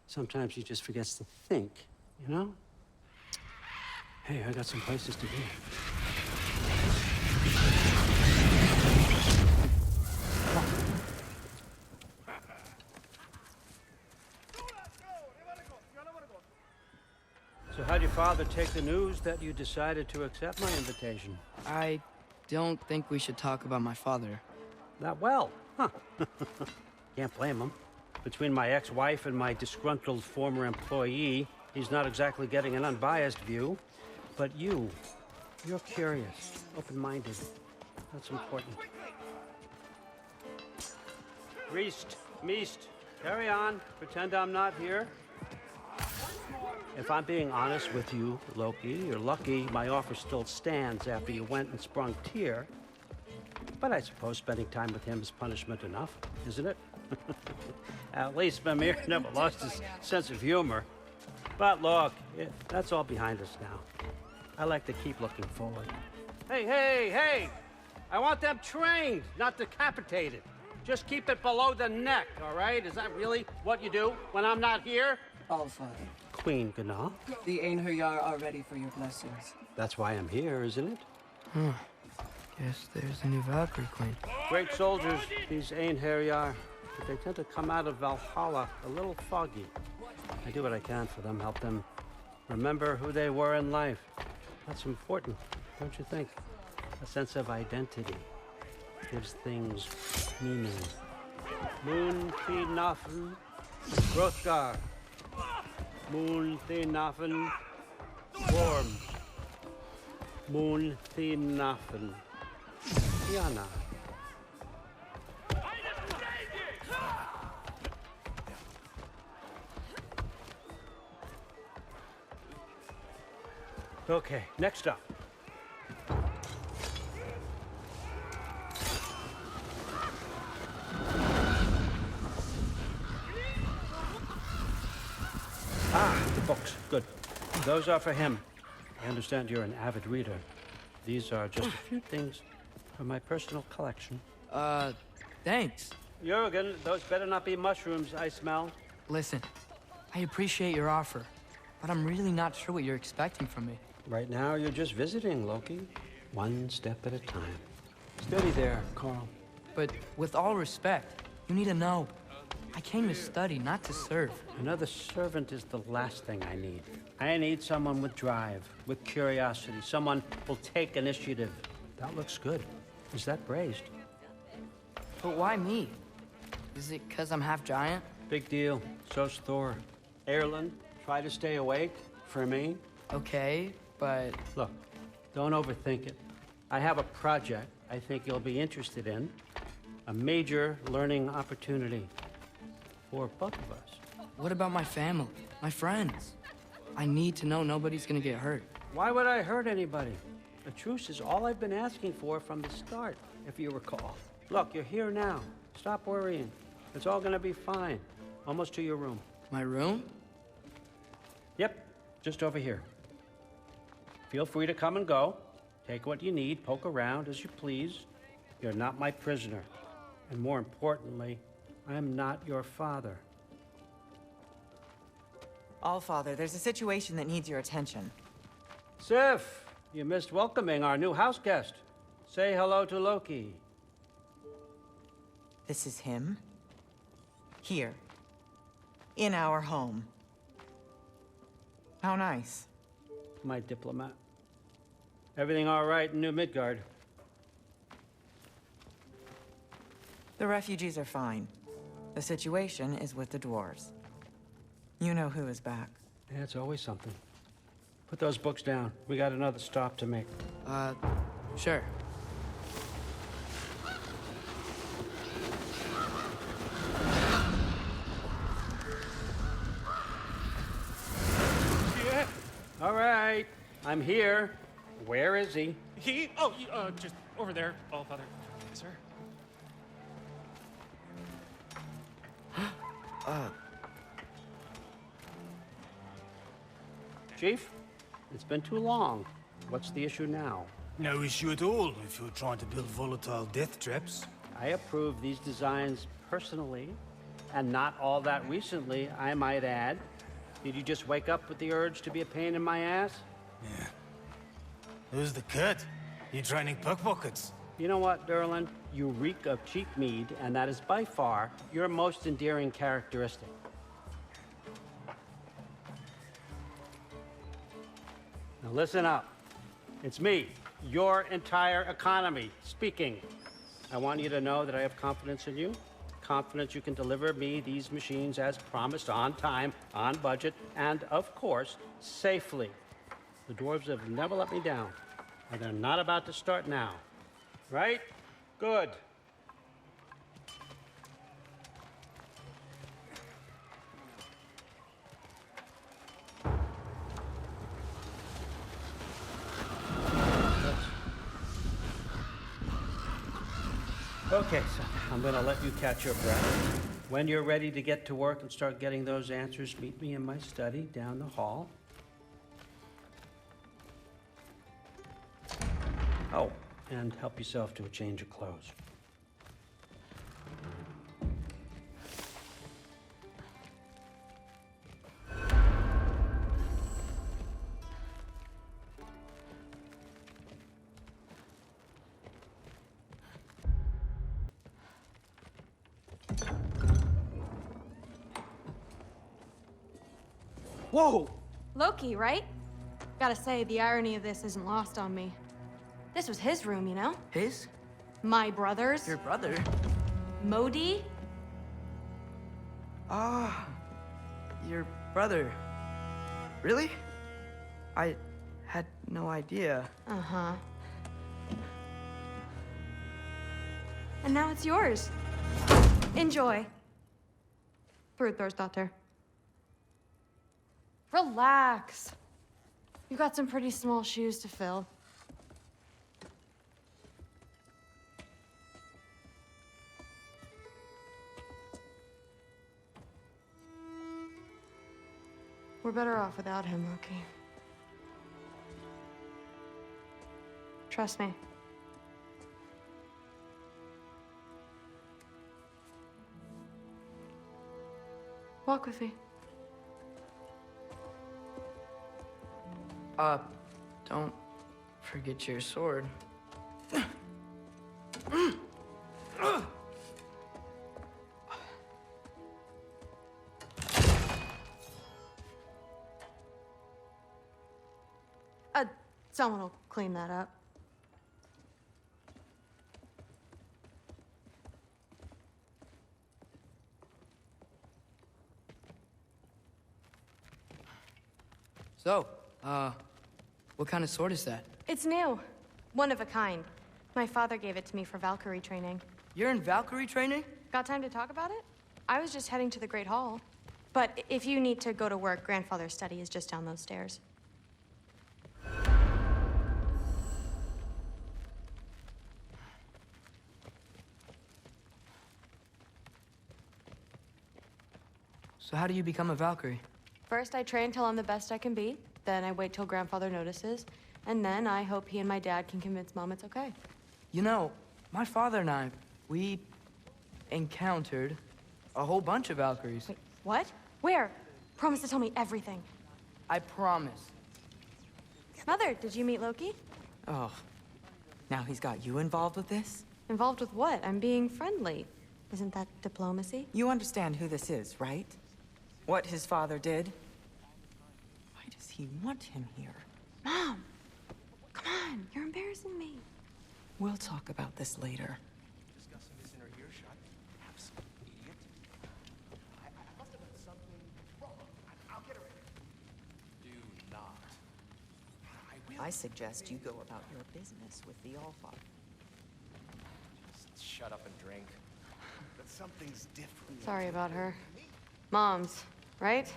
sometimes he just forgets to think, you know? Hey, I got some places to be. So how'd your father take the news that you decided to accept my invitation?
I don't think we should talk about my father.
That well, huh? Can't blame him. Between my ex-wife and my disgruntled former employee, he's not exactly getting an unbiased view. But you're curious, open-minded. That's important. Meest, carry on. Pretend I'm not here. If I'm being honest with you, Loki, you're lucky my offer still stands after you went and sprung Tyr. But I suppose spending time with him is punishment enough, isn't it? At least Mimir never lost his sense of humor. But look, that's all behind us now. I like to keep looking forward. Hey! I want them trained, not decapitated. Just keep it below the neck, all right? Is that really what you do when I'm not here?
Allfather.
Queen Gná.
The Einherjar are ready for your blessings.
That's why I'm here, isn't it?
Guess there's a new Valkyrie Queen.
Great soldiers, these Einherjar. But they tend to come out of Valhalla a little foggy. I do what I can for them, help them remember who they were in life. That's important, don't you think? A sense of identity gives things meaning. Moon Thinafen, Hrothgar. Moon Thinafen, Worm. Moon Thinafen, Tiana. Okay, next up. The books. Good. Those are for him. I understand you're an avid reader. These are just a few things from my personal collection.
Thanks.
Jurgen, those better not be mushrooms I smell.
Listen, I appreciate your offer, but I'm really not sure what you're expecting from me.
Right now, you're just visiting, Loki. One step at a time. Steady there, Carl.
But with all respect, you need to know. I came to study, not to serve.
Another servant is the last thing I need. I need someone with drive, with curiosity, someone who'll take initiative. That looks good. Is that braised?
But why me? Is it because I'm half giant?
Big deal. So's Thor. Erlen, try to stay awake for me.
Okay, but...
Look, don't overthink it. I have a project I think you'll be interested in. A major learning opportunity. for both of us.
What about my family, my friends? I need to know nobody's gonna get hurt.
Why would I hurt anybody? A truce is all I've been asking for from the start, if you recall. Look, you're here now. Stop worrying. It's all gonna be fine. Almost to your room.
My room?
Yep, just over here. Feel free to come and go. Take what you need, poke around as you please. You're not my prisoner. And more importantly, I'm not your father.
Allfather, there's a situation that needs your attention.
Sif, you missed welcoming our new house guest. Say hello to Loki.
This is him? Here. In our home. How nice.
My diplomat. Everything all right in New Midgard?
The refugees are fine. The situation is with the dwarves. You know who is back.
Yeah, it's always something. Put those books down. We got another stop to make.
Sure.
Yeah. All right. I'm here. Where is he?
Just over there, Allfather. Yes, sir.
Chief, it's been too long. What's the issue now?
No issue at all if you're trying to build volatile death traps.
I approve these designs personally, and not all that recently, I might add. Did you just wake up with the urge to be a pain in my ass?
Yeah. Who's the cut? You training pickpockets?
You know what, Derlin? You reek of cheap mead, and that is by far your most endearing characteristic. Now listen up. It's me, your entire economy, speaking. I want you to know that I have confidence in you. Confidence you can deliver me these machines as promised, on time, on budget, and of course, safely. The dwarves have never let me down, and they're not about to start now. Right? Good. Okay, so I'm gonna let you catch your breath. When you're ready to get to work and start getting those answers, meet me in my study down the hall. Oh, and help yourself to a change of clothes.
Whoa! Loki, right? Gotta say, the irony of this isn't lost on me. This was his room, you know?
His?
My brother's.
Your brother?
Modi?
Ah, your brother. Really? I had no idea.
Uh-huh. And now it's yours. Enjoy. Daughter. Relax. You've got some pretty small shoes to fill. We're better off without him, Loki. Trust me. Walk with me.
Don't forget your sword.
Someone will clean that up.
So, what kind of sword is that?
It's new. One of a kind. My father gave it to me for Valkyrie training.
You're in Valkyrie training?
Got time to talk about it? I was just heading to the Great Hall. But if you need to go to work, Grandfather's study is just down those stairs.
So how do you become a Valkyrie?
First, I train till I'm the best I can be. Then I wait till Grandfather notices. And then I hope he and my dad can convince Mom it's okay.
You know, my father and I, we encountered a whole bunch of Valkyries.
Wait, what? Where? Promise to tell me everything.
I promise.
Mother, did you meet Loki?
Oh, now he's got you involved with this?
Involved with what? I'm being friendly. Isn't that diplomacy?
You understand who this is, right? What his father did? Why does he want him here?
Mom! Come on, you're embarrassing me.
We'll talk about this later.
Discussing this in her earshot. Absolute idiot. I must have done something wrong. I'll get her in. Do not.
I suggest you go about your business with the Allfather.
Just shut up and drink. But something's different.
Sorry about her. Mom's, right?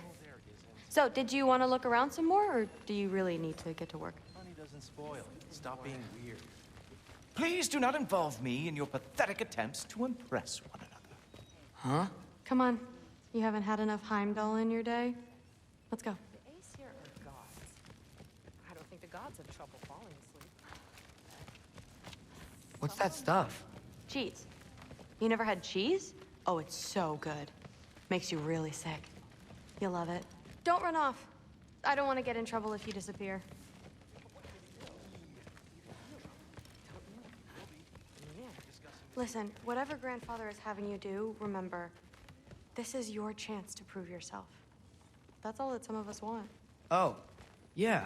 So, did you want to look around some more, or do you really need to get to work?
Honey doesn't spoil. Stop being weird. Please do not involve me in your pathetic attempts to impress one another.
Huh?
Come on. You haven't had enough Heimdall in your day? Let's go.
The Aesir are gods. I don't think the gods have trouble falling asleep.
What's that stuff?
Cheese. You never had cheese? Oh, it's so good. Makes you really sick. You'll love it. Don't run off. I don't want to get in trouble if you disappear. Listen, whatever Grandfather is having you do, remember, this is your chance to prove yourself. That's all that some of us want.
Oh, yeah.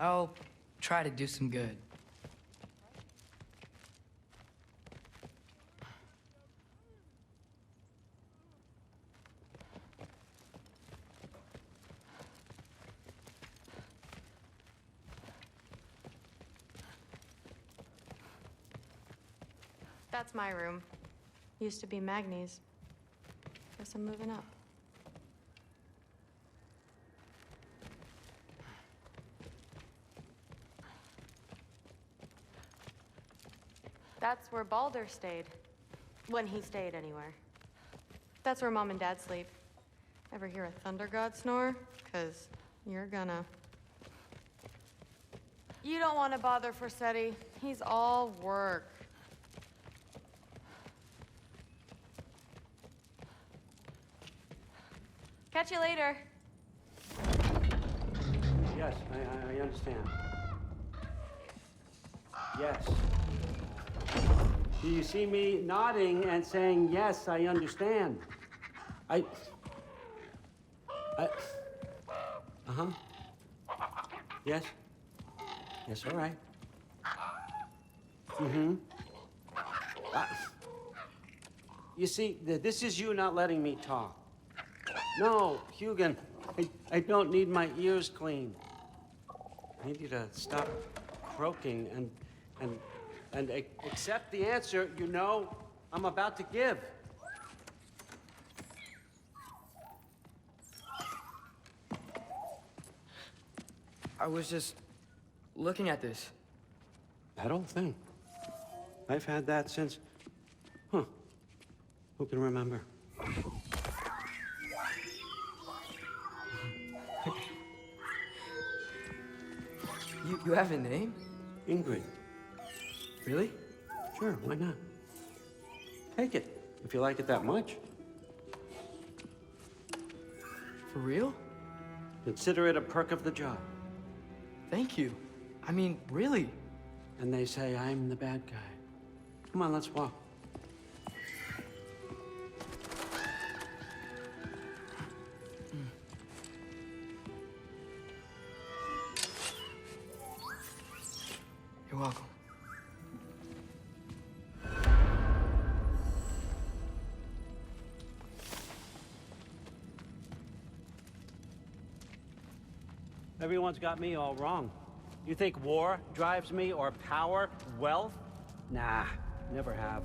I'll try to do some good.
That's my room. Used to be Magni's. Guess I'm moving up. That's where Baldur stayed. When he stayed, anywhere. That's where Mom and Dad sleep. Ever hear a thunder god snore? 'Cause you're gonna. You don't want to bother Forseti. He's all work. Catch you later.
Yes, I understand. Yes. Do you see me nodding and saying, yes, I understand? Uh-huh. Yes. Yes, all right. Mm-hmm. You see, this is you not letting me talk. No, Hugin, I don't need my ears cleaned. I need you to stop croaking and accept the answer you know I'm about to give.
I was just looking at this.
That old thing. I've had that since... Huh. Who can remember?
You have a name?
Ingrid.
Really?
Sure, why not? Take it, if you like it that much.
For real?
Consider it a perk of the job.
Thank you. I mean, really.
And they say I'm the bad guy. Come on, let's walk.
You're welcome.
Everyone's got me all wrong. You think war drives me, or power, wealth? Nah, never have.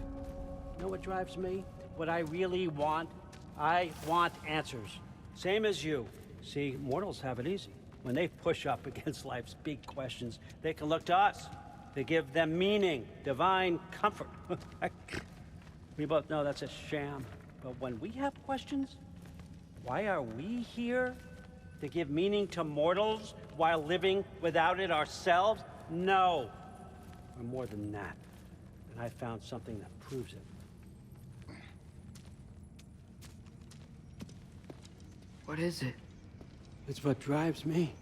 You know what drives me? What I really want? I want answers. Same as you. See, mortals have it easy. When they push up against life's big questions, they can look to us. They give them meaning, divine comfort. We both know that's a sham. But when we have questions, why are we here? To give meaning to mortals while living without it ourselves? No. We're more than that. And I found something that proves it.
What is it?
It's what drives me.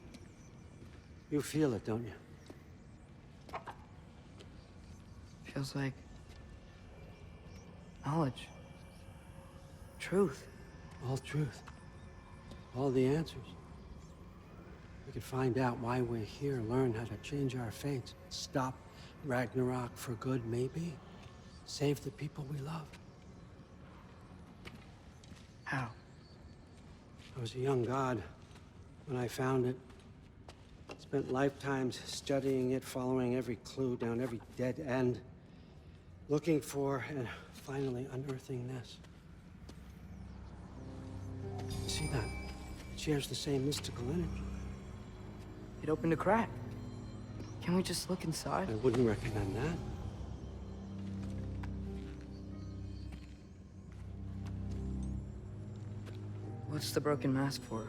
You feel it, don't you?
Feels like knowledge. Truth.
All truth. All the answers. We could find out why we're here, learn how to change our fates, stop Ragnarok for good, maybe. Save the people we love.
How?
I was a young god when I found it. Spent lifetimes studying it, following every clue down every dead end, looking for and finally unearthing this. You see that? It shares the same mystical energy.
It opened a crack. Can we just look inside?
I wouldn't recommend that.
What's the broken mask for?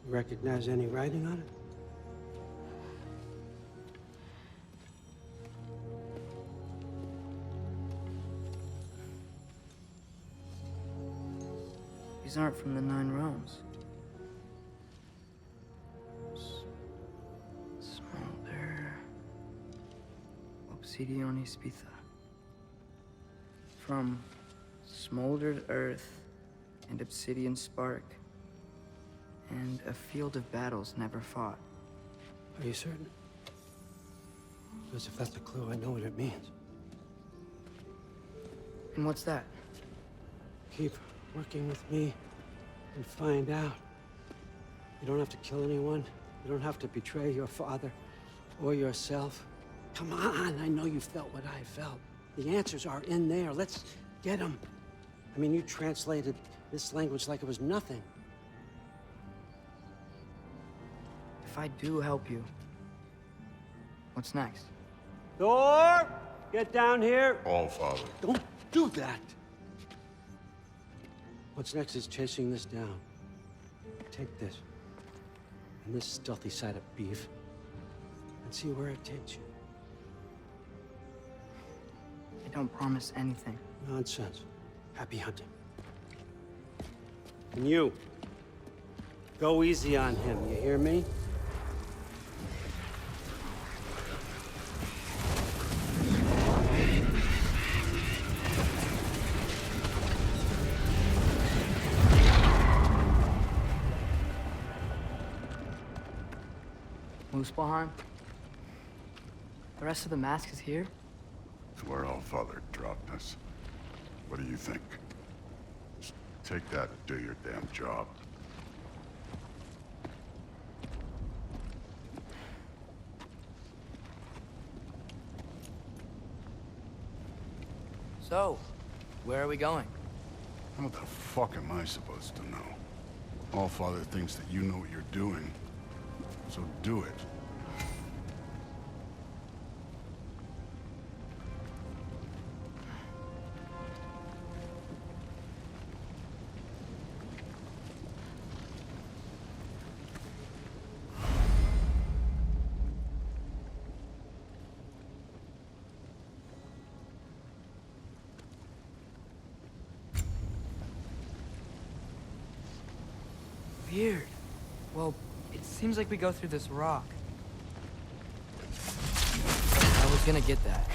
You recognize any writing on it?
These aren't from the Nine Realms. Smolder. Obsidion Spitha. From smoldered earth and obsidian spark. And a field of battles never fought.
Are you certain? Because if that's a clue, I know what it means.
And what's that?
Keep working with me and find out. You don't have to kill anyone. You don't have to betray your father or yourself. Come on, I know you felt what I felt. The answers are in there. Let's get them. I mean, you translated this language like it was nothing.
If I do help you, what's next?
Thor! Get down here!
All Father.
Don't do that! What's next is chasing this down. Take this, and this stealthy side of beef, and see where it takes you.
I don't promise anything.
Nonsense. Happy hunting. And you, go easy on him, you hear me?
Muspelheim? The rest of the mask is here?
It's where All Father dropped us. What do you think? Just take that and do your damn job.
So, where are we going?
What the fuck am I supposed to know? All Father thinks that you know what you're doing, so do it.
Weird. Well, it seems like we go through this rock. I was gonna get that.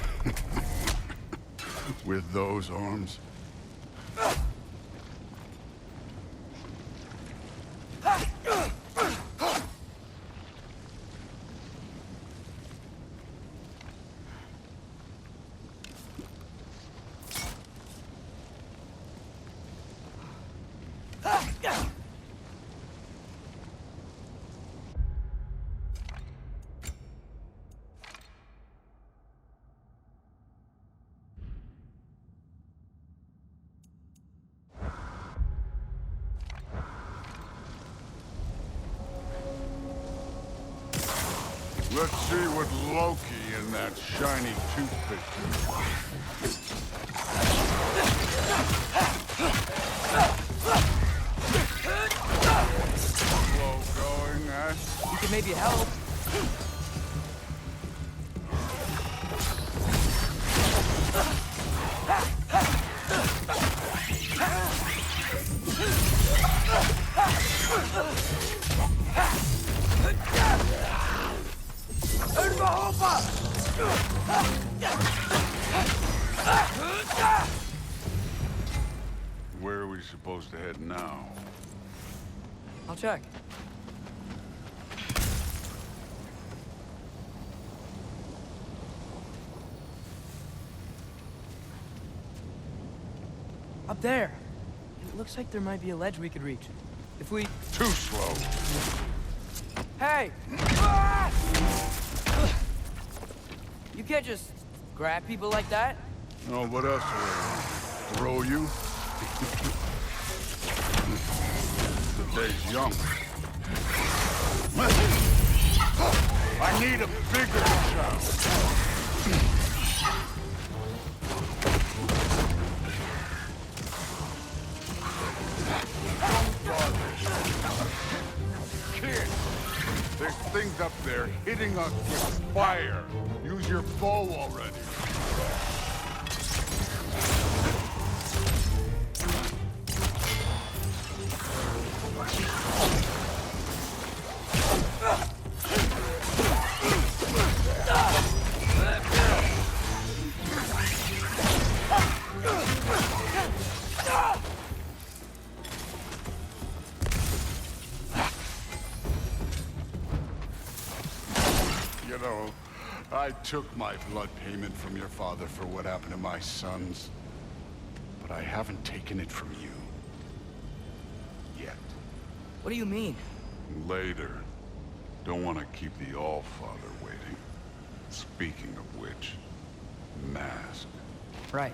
With those arms? Let's see what Loki and that shiny toothpick do. Slow going, eh?
You could maybe help.
Where are we supposed to head now?
I'll check. Up there. It looks like there might be a ledge we could reach. If we...
Too slow.
Hey! Ah! You can't just grab people like that.
Oh, what else? Throw you? The day's young. I need a bigger child. Kid, there's things up there hitting us with fire. Use your bow already. You know, I took my blood payment from your father for what happened to my sons. But I haven't taken it from you. Yet.
What do you mean?
Later. Don't want to keep the All-Father waiting. Speaking of which, mask.
Right.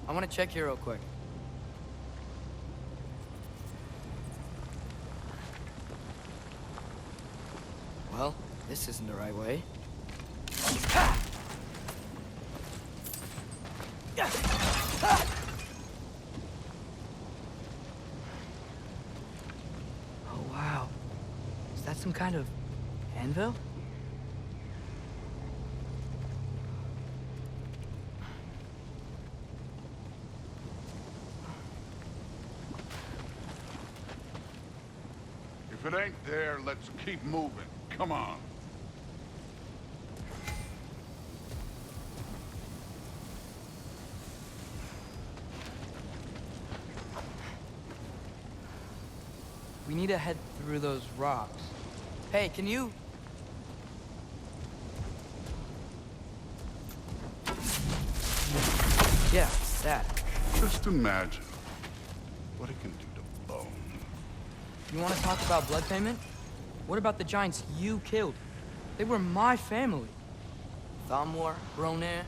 I want to check here real quick. Well, this isn't the right way. Oh, wow. Is that some kind of anvil?
If it ain't there, let's keep moving. Come on.
We need to head through those rocks. Hey, can you... Yeah, that.
Just imagine what it can do to bone.
You want to talk about blood payment? What about the giants you killed? They were my family. Thamor, Ronan,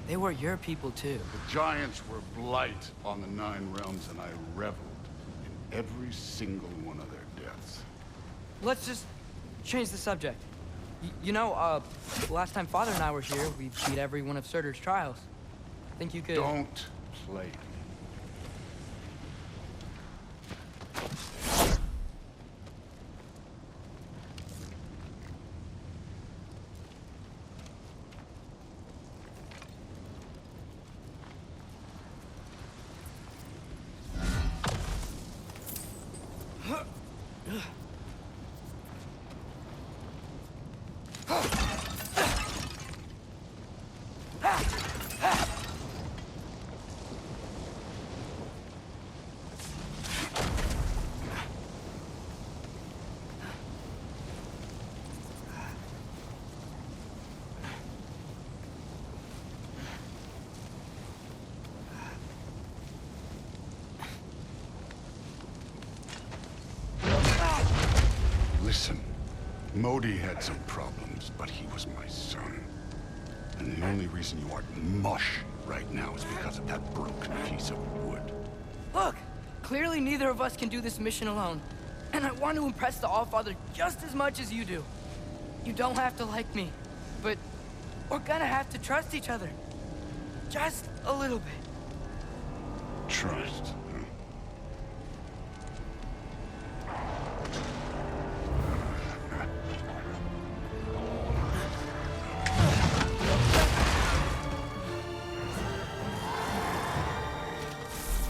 they were your people too.
The giants were blight on the Nine Realms, and I reveled in every single one of their deaths.
Let's just change the subject. You know, last time Father and I were here, we beat every one of Surtur's trials. Think you could...
Don't play. Listen, Modi had some problems, but he was my son. And the only reason you aren't mush right now is because of that broken piece of wood.
Look! Clearly neither of us can do this mission alone. And I want to impress the Allfather just as much as you do. You don't have to like me, but we're gonna have to trust each other. Just a little bit.
Trust.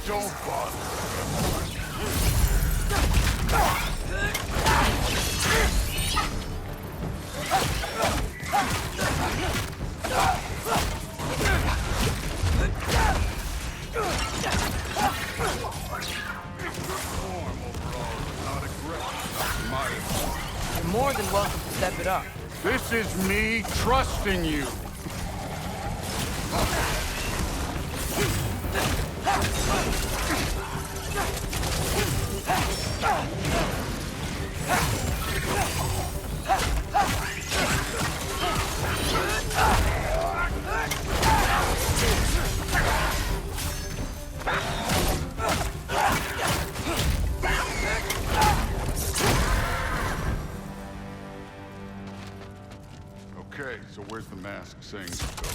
Don't bother.
You're more than welcome to step it up.
This is me trusting you. Okay, so where's the mask saying to go?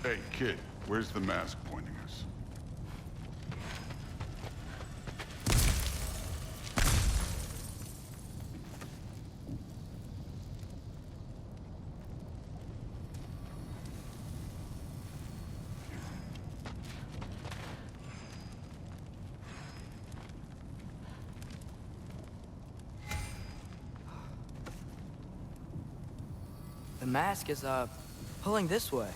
Hey, kid, where's the mask pointing us?
The mask is, pulling this way.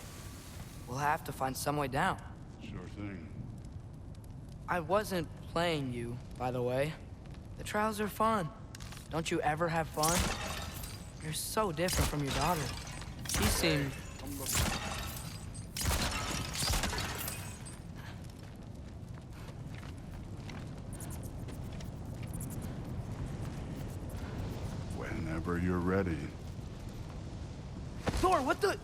We'll have to find some way down.
Sure thing.
I wasn't playing you, by the way. The trials are fun. Don't you ever have fun? You're so different from your daughter. She seemed...
Whenever you're ready.
Thor, what the...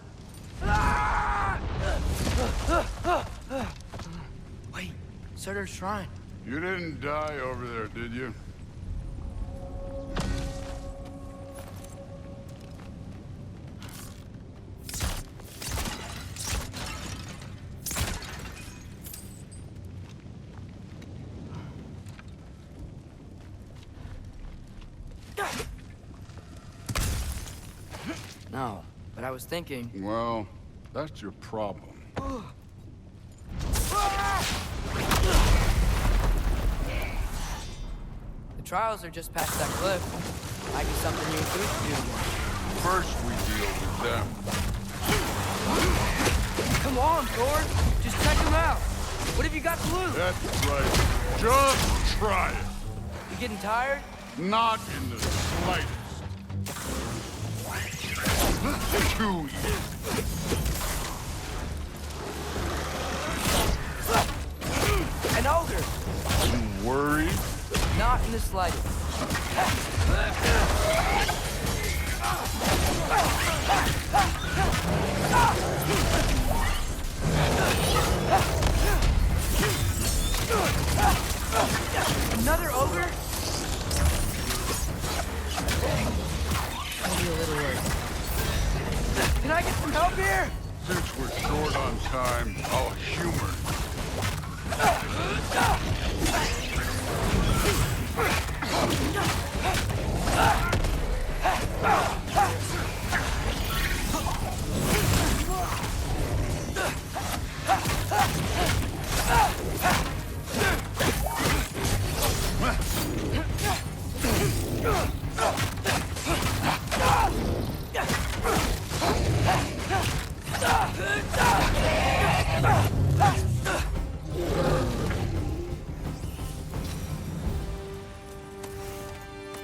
Wait, Surtur's shrine.
You didn't die over there, did you?
No, but I was thinking...
Well, that's your problem.
The trials are just past that cliff. Might be something you and Boots do.
First we deal with them.
Come on, Thor! Just check them out! What have you got to lose?
That's right. Just try it.
You getting tired?
Not in the slightest. Too easy.
An ogre!
You worried?
Not in the slightest. Another ogre? I'll be a little worried. Can I get some help here?
Since we're short on time, I'll humor.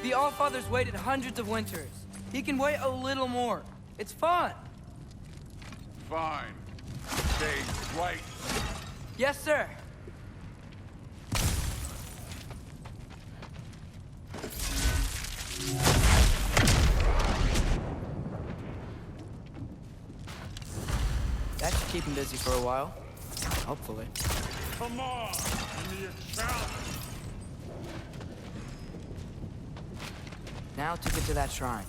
The Allfather's waited hundreds of winters. He can wait a little more. It's fun.
Fine. Stay right.
Yes, sir. That should keep him busy for a while. Hopefully.
Come on, give me a challenge.
Now to get to that shrine.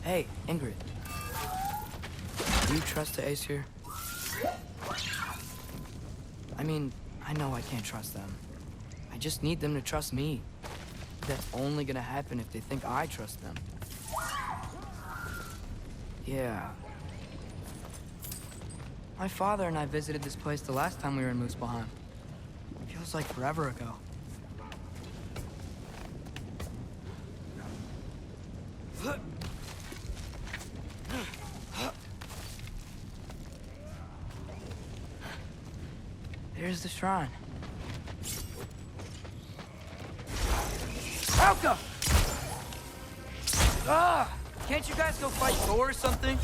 Hey, Ingrid. Do you trust the Ace here? I mean, I know I can't trust them. I just need them to trust me. That's only gonna happen if they think I trust them. Yeah. My father and I visited this place the last time we were in Muspelheim. Feels like forever ago. There's the shrine. Alka! Ah! Can't you guys go fight Thor or something?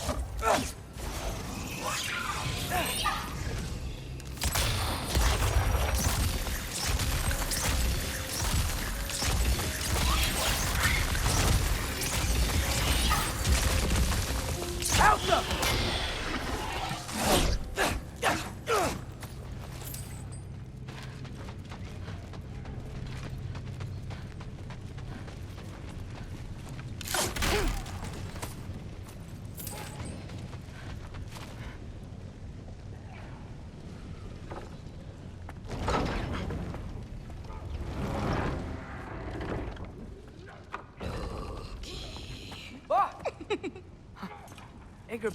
Alka!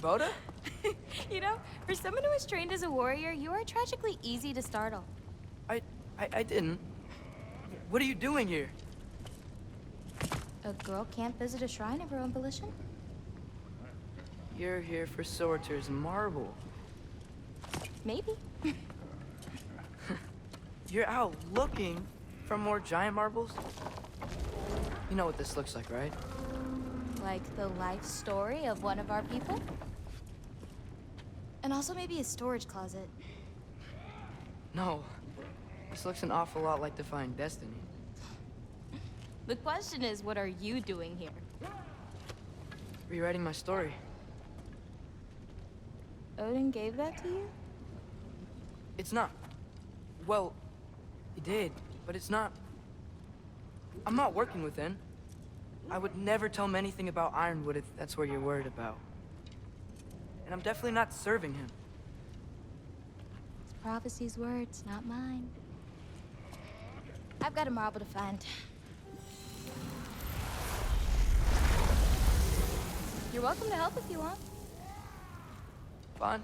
Boda?
You know, for someone who was trained as a warrior, you are tragically easy to startle.
I didn't. What are you doing here?
A girl can't visit a shrine of her own volition?
You're here for Sorter's marble.
Maybe.
You're out looking for more giant marbles? You know what this looks like, right?
Like the life story of one of our people? And also maybe a storage closet.
No. This looks an awful lot like Defying Destiny.
The question is, what are you doing here?
Rewriting my story.
Odin gave that to you?
It's not. Well, he did, but it's not. I'm not working with him. I would never tell him anything about Ironwood if that's what you're worried about. And I'm definitely not serving him.
It's prophecy's words, not mine. I've got a marble to find. You're welcome to help if you want.
Fine.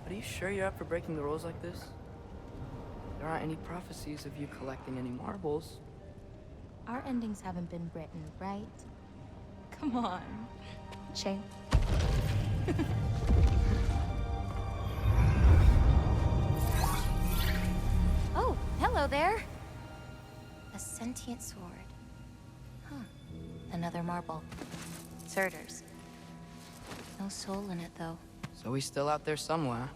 But are you sure you're up for breaking the rules like this? There aren't any prophecies of you collecting any marbles.
Our endings haven't been written, right? Come on, champ. Oh, hello there. A sentient sword. Huh. Another marble. Surtur's. No soul in it, though.
So he's still out there somewhere.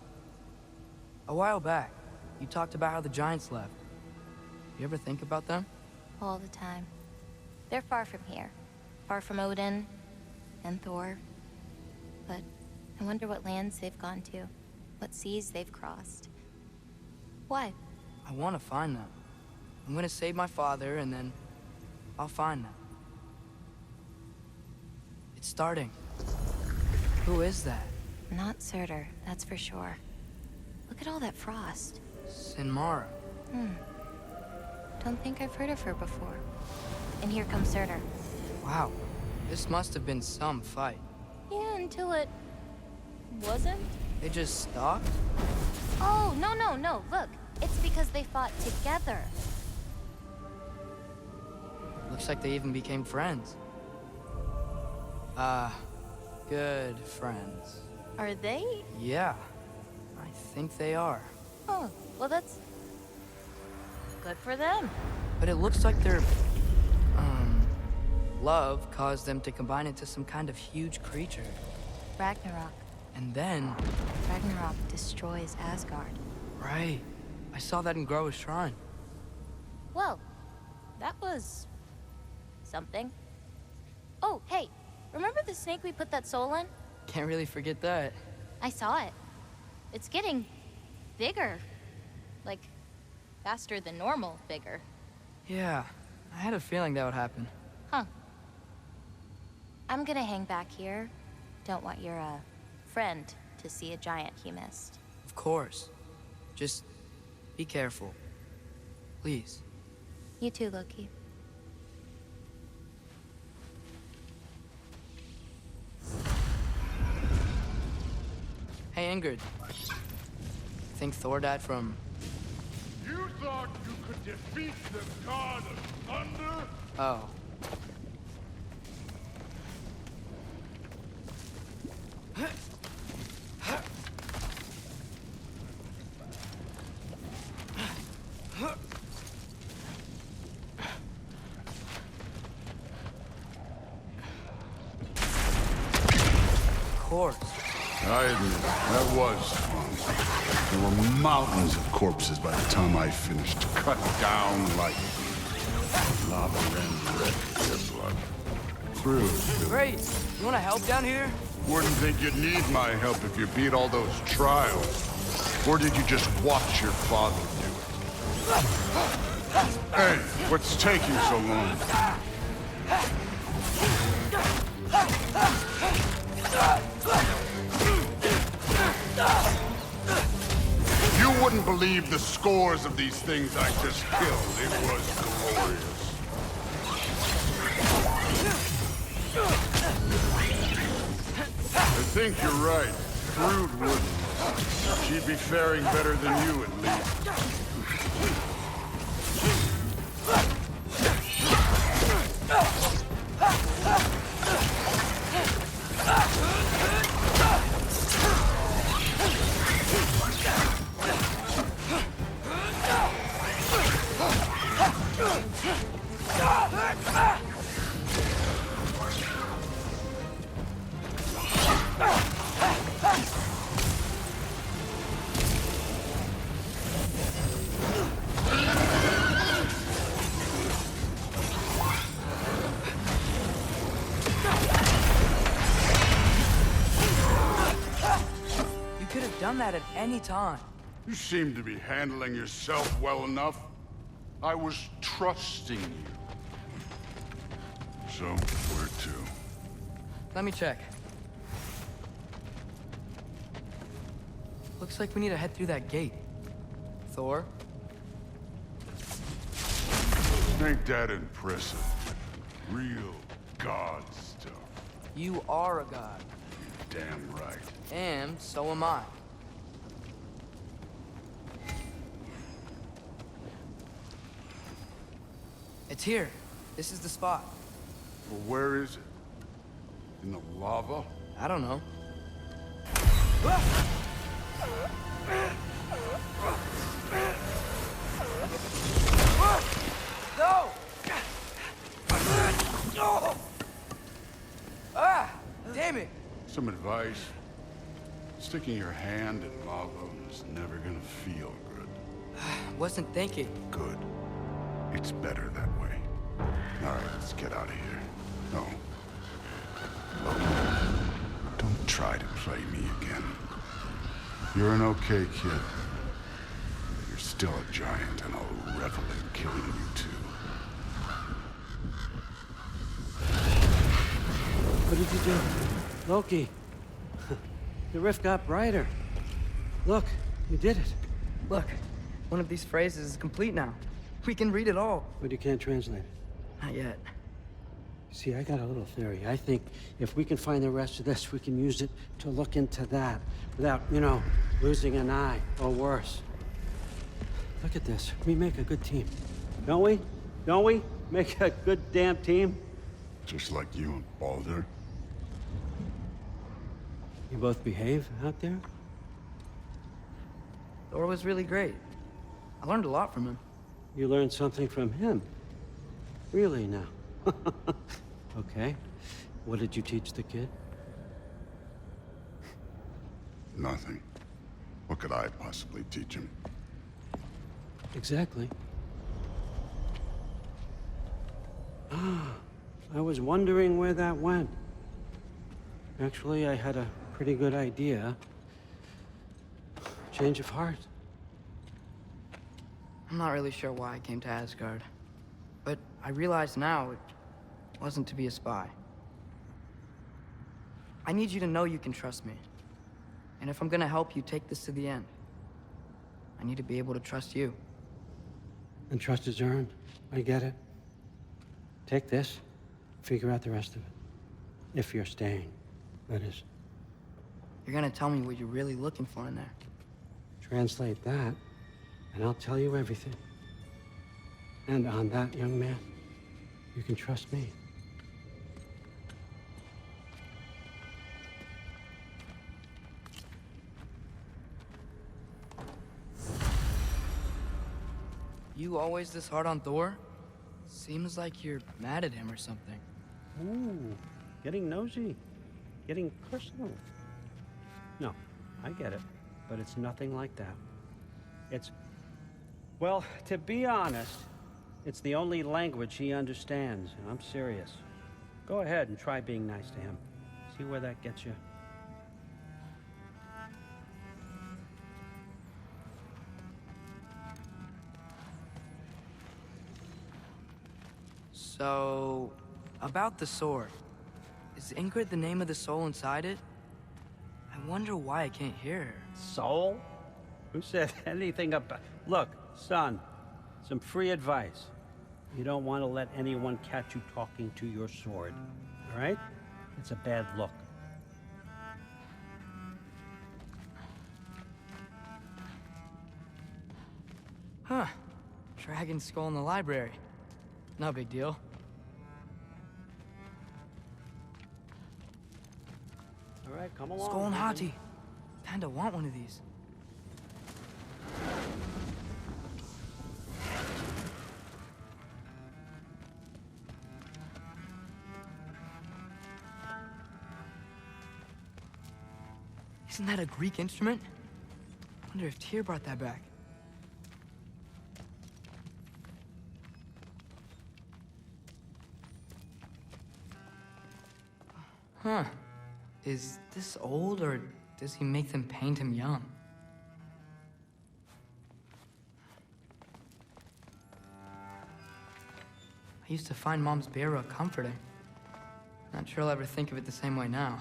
A while back, you talked about how the giants left. You ever think about them?
All the time. They're far from here. Far from Odin and Thor. But I wonder what lands they've gone to. What seas they've crossed. Why?
I want to find them. I'm gonna save my father, and then I'll find them. It's starting. Who is that?
Not Surtur, that's for sure. Look at all that frost.
Sinmara.
Don't think I've heard of her before. And here comes Surtur.
Wow. This must have been some fight.
Yeah, until it... wasn't?
They just stopped?
Oh, no. Look. It's because they fought together.
Looks like they even became friends. Good friends.
Are they?
Yeah, I think they are.
Oh, well that's good for them.
But it looks like their, love caused them to combine into some kind of huge creature.
Ragnarok.
And then...
Ragnarok destroys Asgard.
Right. I saw that in Groa's shrine.
Well, that was... something. Oh, hey, remember the snake we put that soul in?
Can't really forget that.
I saw it. It's getting bigger. Like, faster than normal bigger.
Yeah, I had a feeling that would happen.
Huh. I'm gonna hang back here. Don't want your, friend to see a giant he missed.
Of course. Just be careful. Please.
You too, Loki.
Hey, Ingrid. Think Thor died from...
You thought you could defeat the god of thunder?
Oh. Of course.
I admit, that was fun. There were mountains of corpses by the time I finished. Cut down like lava ran red with their blood. Through.
Great. You want to help down here?
Wouldn't think you'd need my help if you beat all those trials. Or did you just watch your father do it? Hey, what's taking so long? You wouldn't believe the scores of these things I just killed. It was glorious. I think you're right. Thrud wouldn't. She'd be faring better than you, at least.
Done that at any time.
You seem to be handling yourself well enough. I was trusting you. So, where to?
Let me check. Looks like we need to head through that gate. Thor?
Ain't that impressive? Real god stuff.
You are a god.
Damn right.
And so am I. It's here. This is the spot.
Well, where is it? In the lava?
I don't know. No! Ah! Damn it!
Some advice. Sticking your hand in lava is never gonna feel good.
Wasn't thinking.
Good. It's better that way. All right, let's get out of here. No. Don't try to play me again. You're an okay kid. But you're still a giant, and I'll revel in killing you too.
What did you do? Loki. The rift got brighter. Look, you did it.
Look, one of these phrases is complete now. We can read it all.
But you can't translate it.
Not yet.
See, I got a little theory. I think if we can find the rest of this, we can use it to look into that without, you know, losing an eye or worse. Look at this. We make a good team. Don't we? Don't we? Make a good damn team?
Just like you and Baldur.
You both behave out there?
Thor was really great. I learned a lot from him.
You learned something from him? Really now? Okay. What did you teach the kid?
Nothing. What could I possibly teach him?
Exactly. I was wondering where that went. Actually, I had a pretty good idea. Change of heart.
I'm not really sure why I came to Asgard. But I realize now it wasn't to be a spy. I need you to know you can trust me. And if I'm gonna help you take this to the end, I need to be able to trust you.
And trust is earned. I get it. Take this, figure out the rest of it. If you're staying, that is.
You're gonna tell me what you're really looking for in there.
Translate that, and I'll tell you everything. And on that, young man, you can trust me.
You always this hard on Thor? Seems like you're mad at him or something.
Ooh, getting nosy. Getting personal. No, I get it. But it's nothing like that. It's... Well, to be honest, it's the only language he understands, and I'm serious. Go ahead and try being nice to him. See where that gets you.
So, about the sword. Is Ingrid the name of the soul inside it? I wonder why I can't hear her.
Soul? Who said anything about... Look, son, some free advice. You don't want to let anyone catch you talking to your sword, all right? It's a bad look.
Huh. Dragon skull in the library. No big deal.
All right, come along.
Skull and Hati. Kinda want one of these. Isn't that a Greek instrument? Wonder if Tyr brought that back. Huh. Is this old, or does he make them paint him young? I used to find Mom's Beira comforting. Not sure I'll ever think of it the same way now.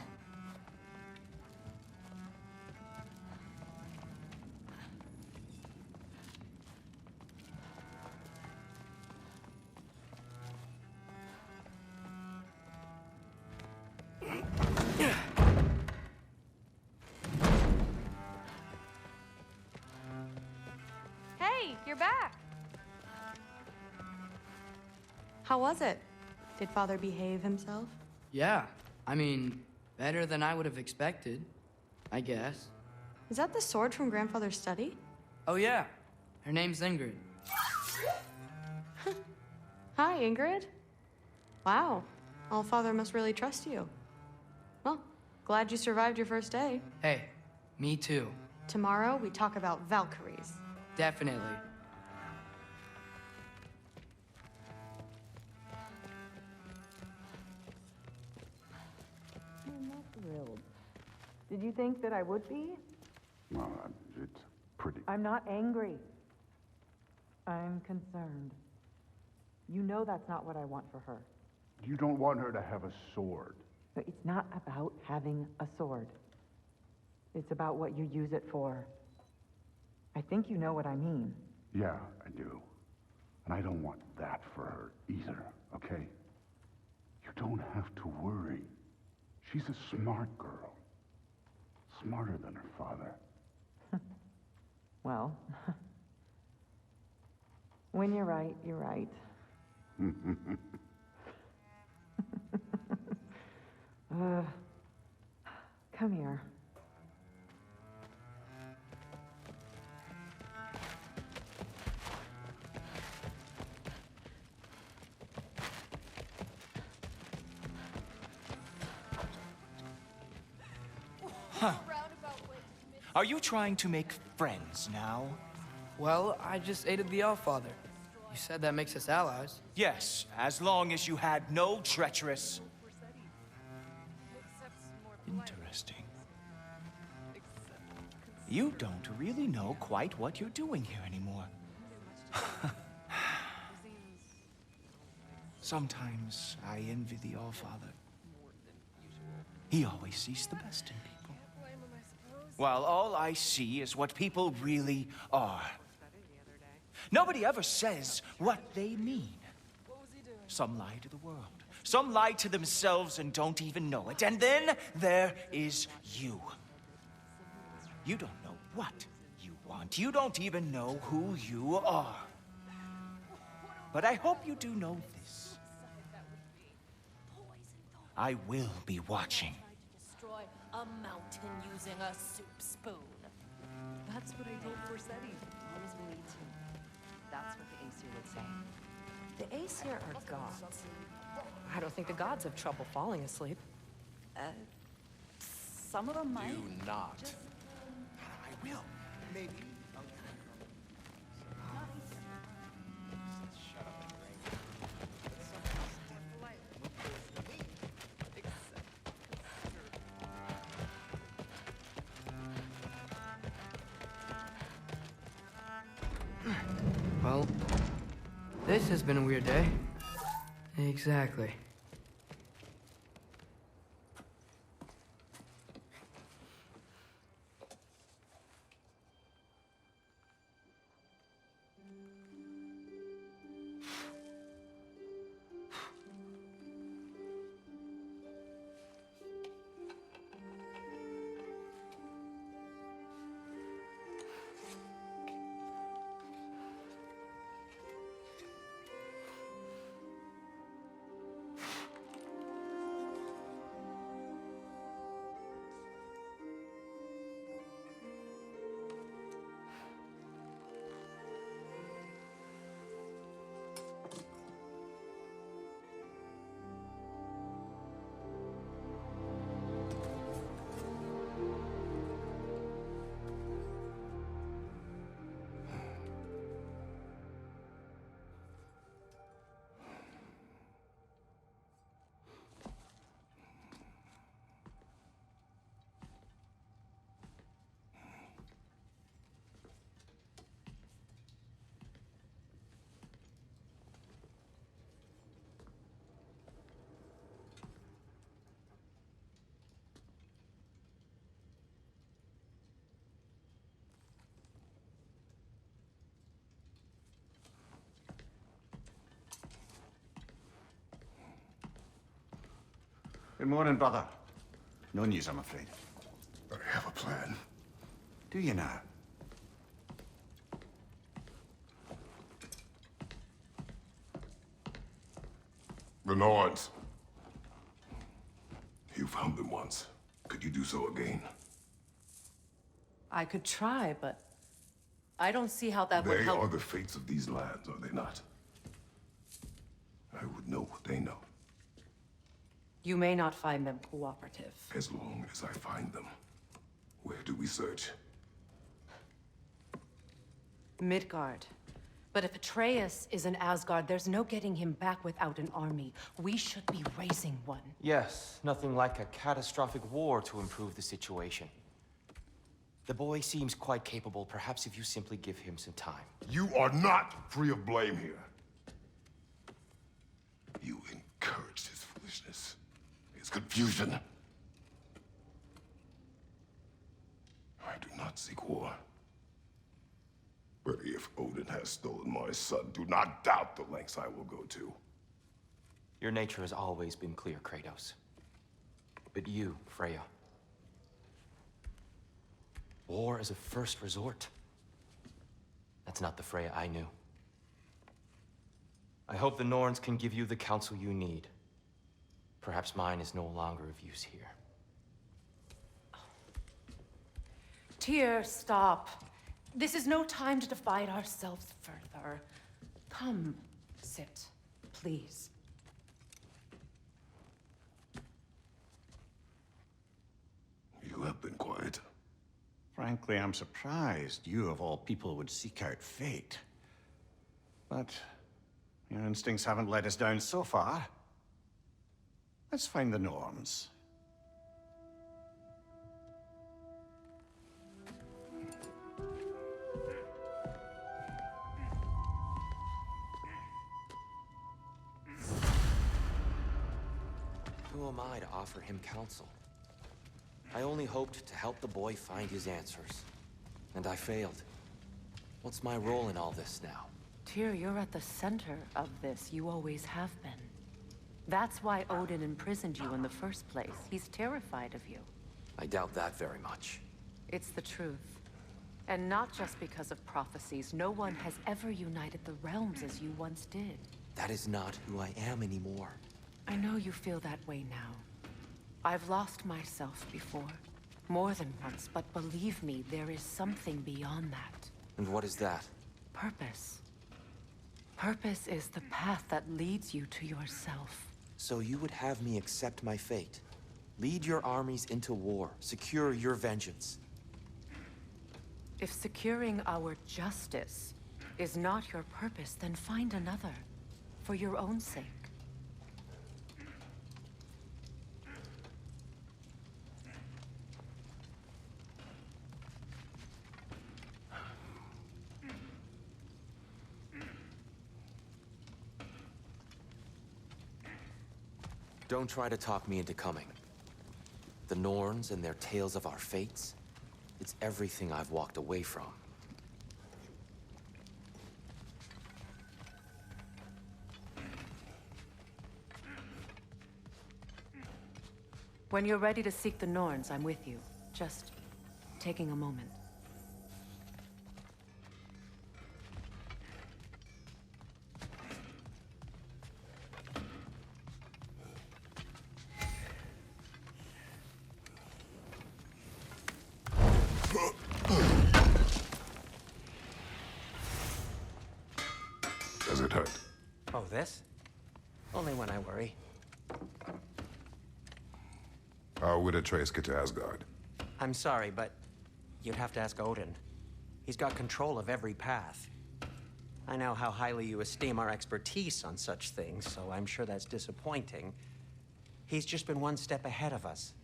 Hey, you're back. How was it? Did Father behave himself?
Yeah, I mean, better than I would have expected, I guess.
Is that the sword from Grandfather's study?
Oh yeah, her name's Ingrid.
Hi, Ingrid. Wow, Allfather must really trust you. Well, glad you survived your first day.
Hey, me too.
Tomorrow, we talk about Valkyries.
Definitely.
I'm not thrilled. Did you think that I would be?
Well, it's pretty...
I'm not angry. I'm concerned. You know that's not what I want for her.
You don't want her to have a sword.
But it's not about having a sword. It's about what you use it for. I think you know what I mean.
Yeah, I do. And I don't want that for her either, okay? You don't have to worry. She's a smart girl. Smarter than her father.
Well, when you're right, you're right. Come here.
Are you trying to make friends now?
Well, I just aided the Allfather. You said that makes us allies.
Yes, as long as you had no treacherous... Interesting. You don't really know quite what you're doing here anymore. Sometimes I envy the Allfather. He always sees the best in people. While all I see is what people really are. Nobody ever says what they mean. Some lie to the world. Some lie to themselves and don't even know it. And then there is you. You don't know what you want. You don't even know who you are. But I hope you do know this. I will be watching.
Destroy a mountain using a soup spoon.
That's what I told Forseti. As long as we need to. That's what the Aesir would say.
The Aesir are gods. I don't think the gods have trouble falling asleep. Some of them might.
Do not.
I will. Maybe.
Well, this has been a weird day. Exactly.
Good morning, brother. No news, I'm afraid. But I have a plan. Do you now?
The Norns. You found them once. Could you do so again?
I could try, but I don't see how that would
They
help.
are the fates of these lands, are they not? I would know what they know.
You may not find them cooperative.
As long as I find them. Where do we search?
Midgard. But if Atreus is in Asgard, there's no getting him back without an army. We should be raising one.
Yes, nothing like a catastrophic war to improve the situation. The boy seems quite capable. Perhaps if you simply give him some time.
You are not free of blame here. You encouraged his foolishness. His confusion. I do not seek war. But if Odin has stolen my son, do not doubt the lengths I will go to.
Your nature has always been clear, Kratos. But you, Freya. War as a first resort. That's not the Freya I knew. I hope the Norns can give you the counsel you need. Perhaps mine is no longer of use here.
Tyr, stop. This is no time to divide ourselves further. Come, sit, please.
You have been quiet.
Frankly, I'm surprised you of all people would seek out fate. But your instincts haven't let us down so far. Let's find the norms.
Who am I to offer him counsel? I only hoped to help the boy find his answers. And I failed. What's my role in all this now?
Tyr, you're at the center of this. You always have been. That's why Odin imprisoned you in the first place. He's terrified of you.
I doubt that very much.
It's the truth. And not just because of prophecies. No one has ever united the realms as you once did.
That is not who I am anymore.
I know you feel that way now. I've lost myself before. More than once, but believe me, there is something beyond that.
And what is that?
Purpose. Purpose is the path that leads you to yourself.
So you would have me accept my fate? Lead your armies into war, secure your vengeance.
If securing our justice is not your purpose, then find another. For your own sake.
Don't try to talk me into coming. The Norns and their tales of our fates, it's everything I've walked away from.
When you're ready to seek the Norns, I'm with you. Just taking a moment.
Does it hurt?
Oh, this? Only when I worry.
How would Atreus get to Asgard?
I'm sorry, but you'd have to ask Odin. He's got control of every path. I know how highly you esteem our expertise on such things, so I'm sure that's disappointing. He's just been one step ahead of us.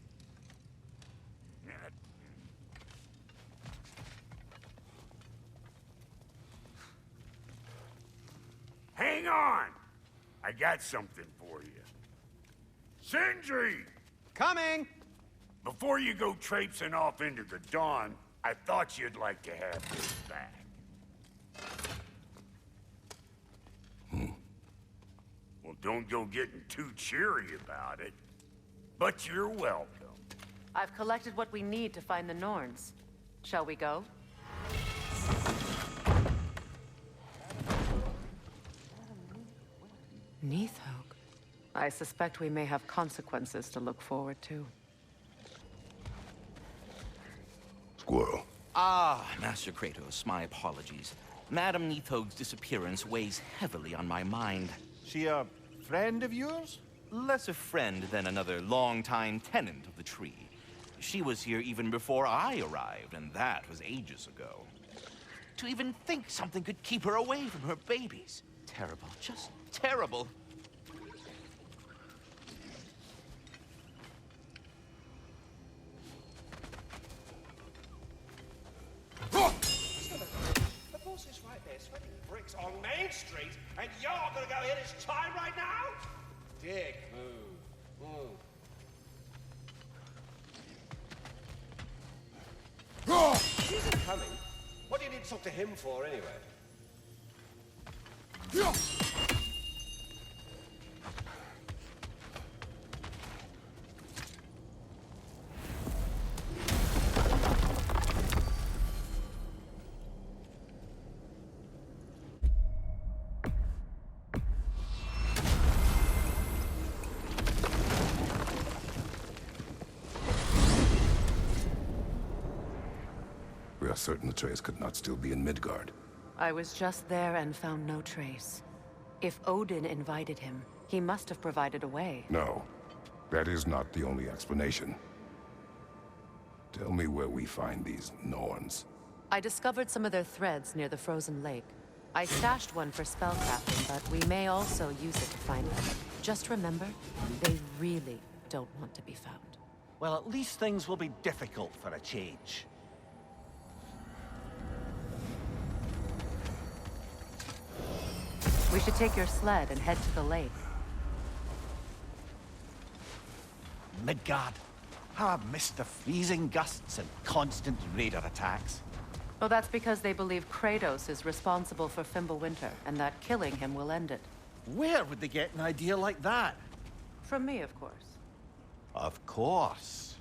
Hang on! I got something for you. Sindri!
Coming!
Before you go traipsing off into the dawn, I thought you'd like to have this back. Well, don't go getting too cheery about it. But you're welcome.
I've collected what we need to find the Norns. Shall we go? Neathog. I suspect we may have consequences to look forward to.
Squirrel.
Ah, Master Kratos, my apologies. Madame Neathog's disappearance weighs heavily on my mind.
She a friend of yours?
Less a friend than another longtime tenant of the tree. She was here even before I arrived, and that was ages ago. To even think something could keep her away from her babies. Terrible, just terrible.
The boss is right there, sweating bricks on Main Street, and you're gonna go hit his time right now? Dick move. He isn't coming. What do you need to talk to him for, anyway?
We are certain Atreus could not still be in Midgard.
I was just there and found no trace. If Odin invited him, he must have provided a way.
No, that is not the only explanation. Tell me where we find these Norns.
I discovered some of their threads near the frozen lake. I stashed one for spellcrafting, but we may also use it to find them. Just remember, they really don't want to be found.
Well, at least things will be difficult for a change.
We should take your sled and head to the lake.
Midgard. How I've missed the freezing gusts and constant raider attacks.
Well, that's because they believe Kratos is responsible for Fimbulwinter, and that killing him will end it.
Where would they get an idea like that?
From me, of course.
Of course.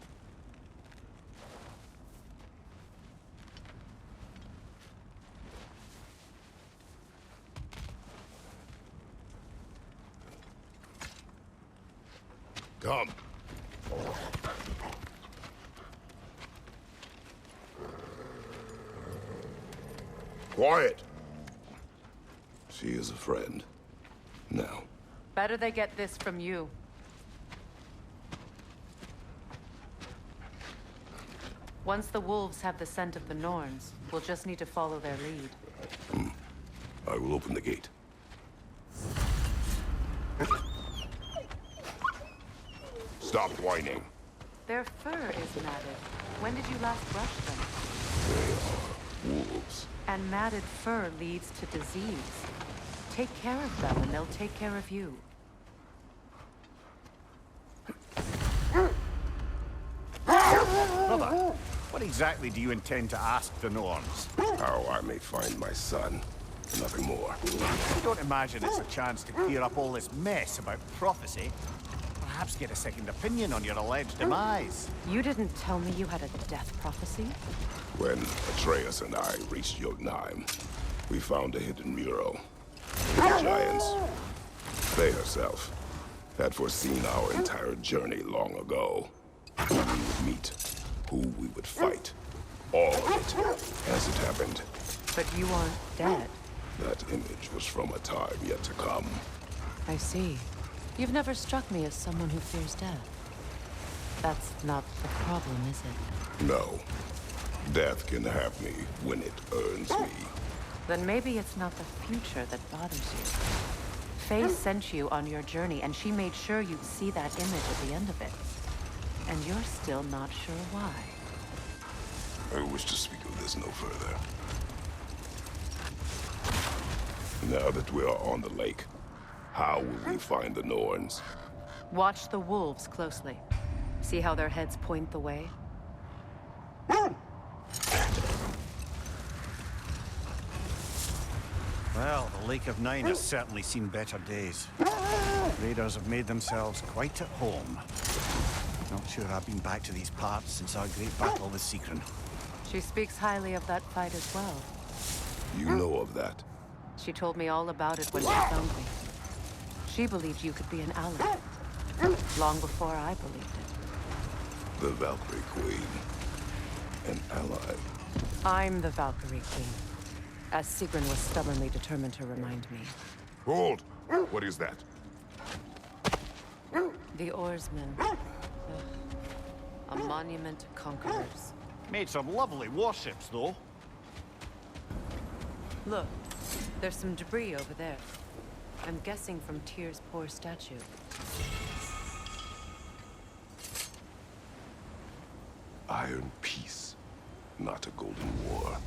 Come. Quiet. She is a friend. Now.
Better they get this from you. Once the wolves have the scent of the Norns, we'll just need to follow their lead.
I will open the gate. Stop whining.
Their fur is matted. When did you last brush them?
They are wolves.
And matted fur leads to disease. Take care of them and they'll take care of you.
Brother, what exactly do you intend to ask the Norns?
How I may find my son. Nothing more.
I don't imagine it's a chance to clear up all this mess about prophecy. Perhaps get a second opinion on your alleged demise.
You didn't tell me you had a death prophecy?
When Atreus and I reached Jotunheim, we found a hidden mural. The giants. They herself had foreseen our entire journey long ago. Who we would meet, who we would fight. All of it, as it happened.
But you aren't dead.
That image was from a time yet to come.
I see. You've never struck me as someone who fears death. That's not the problem, is it?
No. Death can have me when it earns me.
Then maybe it's not the future that bothers you. Faye sent you on your journey, and she made sure you'd see that image at the end of it. And you're still not sure why.
I wish to speak of this no further. Now that we are on the lake, how will we find the Norns?
Watch the wolves closely. See how their heads point the way?
Well, the Lake of Nine has certainly seen better days. Raiders have made themselves quite at home. Not sure I've been back to these parts since our great battle with Sigrun.
She speaks highly of that fight as well.
You know of that?
She told me all about it when she found me. She believed you could be an ally. Long before I believed it.
The Valkyrie Queen. An ally.
I'm the Valkyrie Queen. As Sigrun was stubbornly determined to remind me.
Hold! What is that?
The Oarsmen. A monument to conquerors.
Made some lovely warships, though.
Look, there's some debris over there. I'm guessing from Tyr's poor statue.
Iron peace, not a golden war.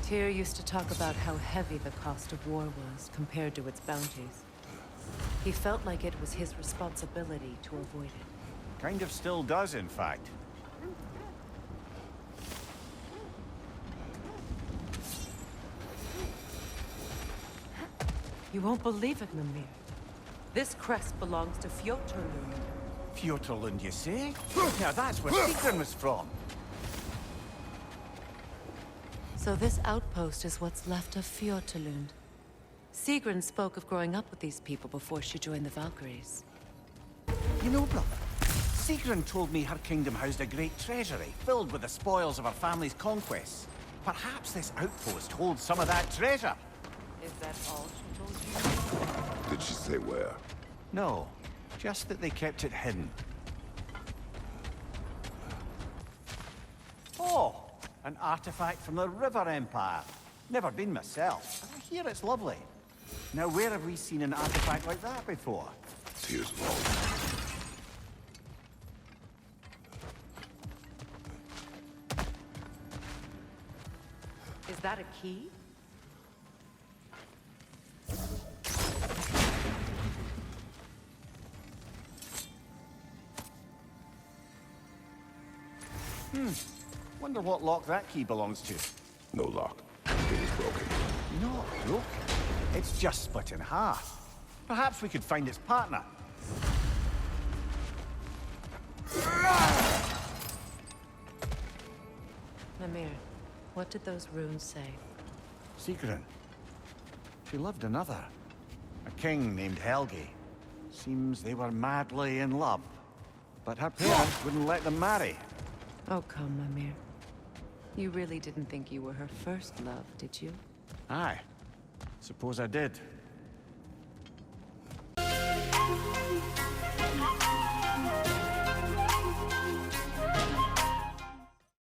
Tyr used to talk about how heavy the cost of war was compared to its bounties. He felt like it was his responsibility to avoid it.
Kind of still does, in fact.
You won't believe it, Mimir. This crest belongs to Fjoturlund.
Fjoturlund, you say? Now that's where Sigrun was from.
So this outpost is what's left of Fjoturlund. Sigrun spoke of growing up with these people before she joined the Valkyries.
You know, brother, Sigrun told me her kingdom housed a great treasury filled with the spoils of her family's conquests. Perhaps this outpost holds some of that treasure.
Is that all she told you?
Did she say where?
No, just that they kept it hidden. An artifact from the River Empire. Never been myself, but I hear it's lovely. Now, where have we seen an artifact like that before?
Tears long.
Is that a key?
Wonder what lock that key belongs to.
No lock. It is broken.
Not broken. It's just split in half. Perhaps we could find its partner.
Mimir, what did those runes say?
Sigrun. She loved another. A king named Helgi. Seems they were madly in love. But her parents wouldn't let them marry.
Oh, come, Mimir. You really didn't think you were her first love, did you?
Aye. Suppose I did.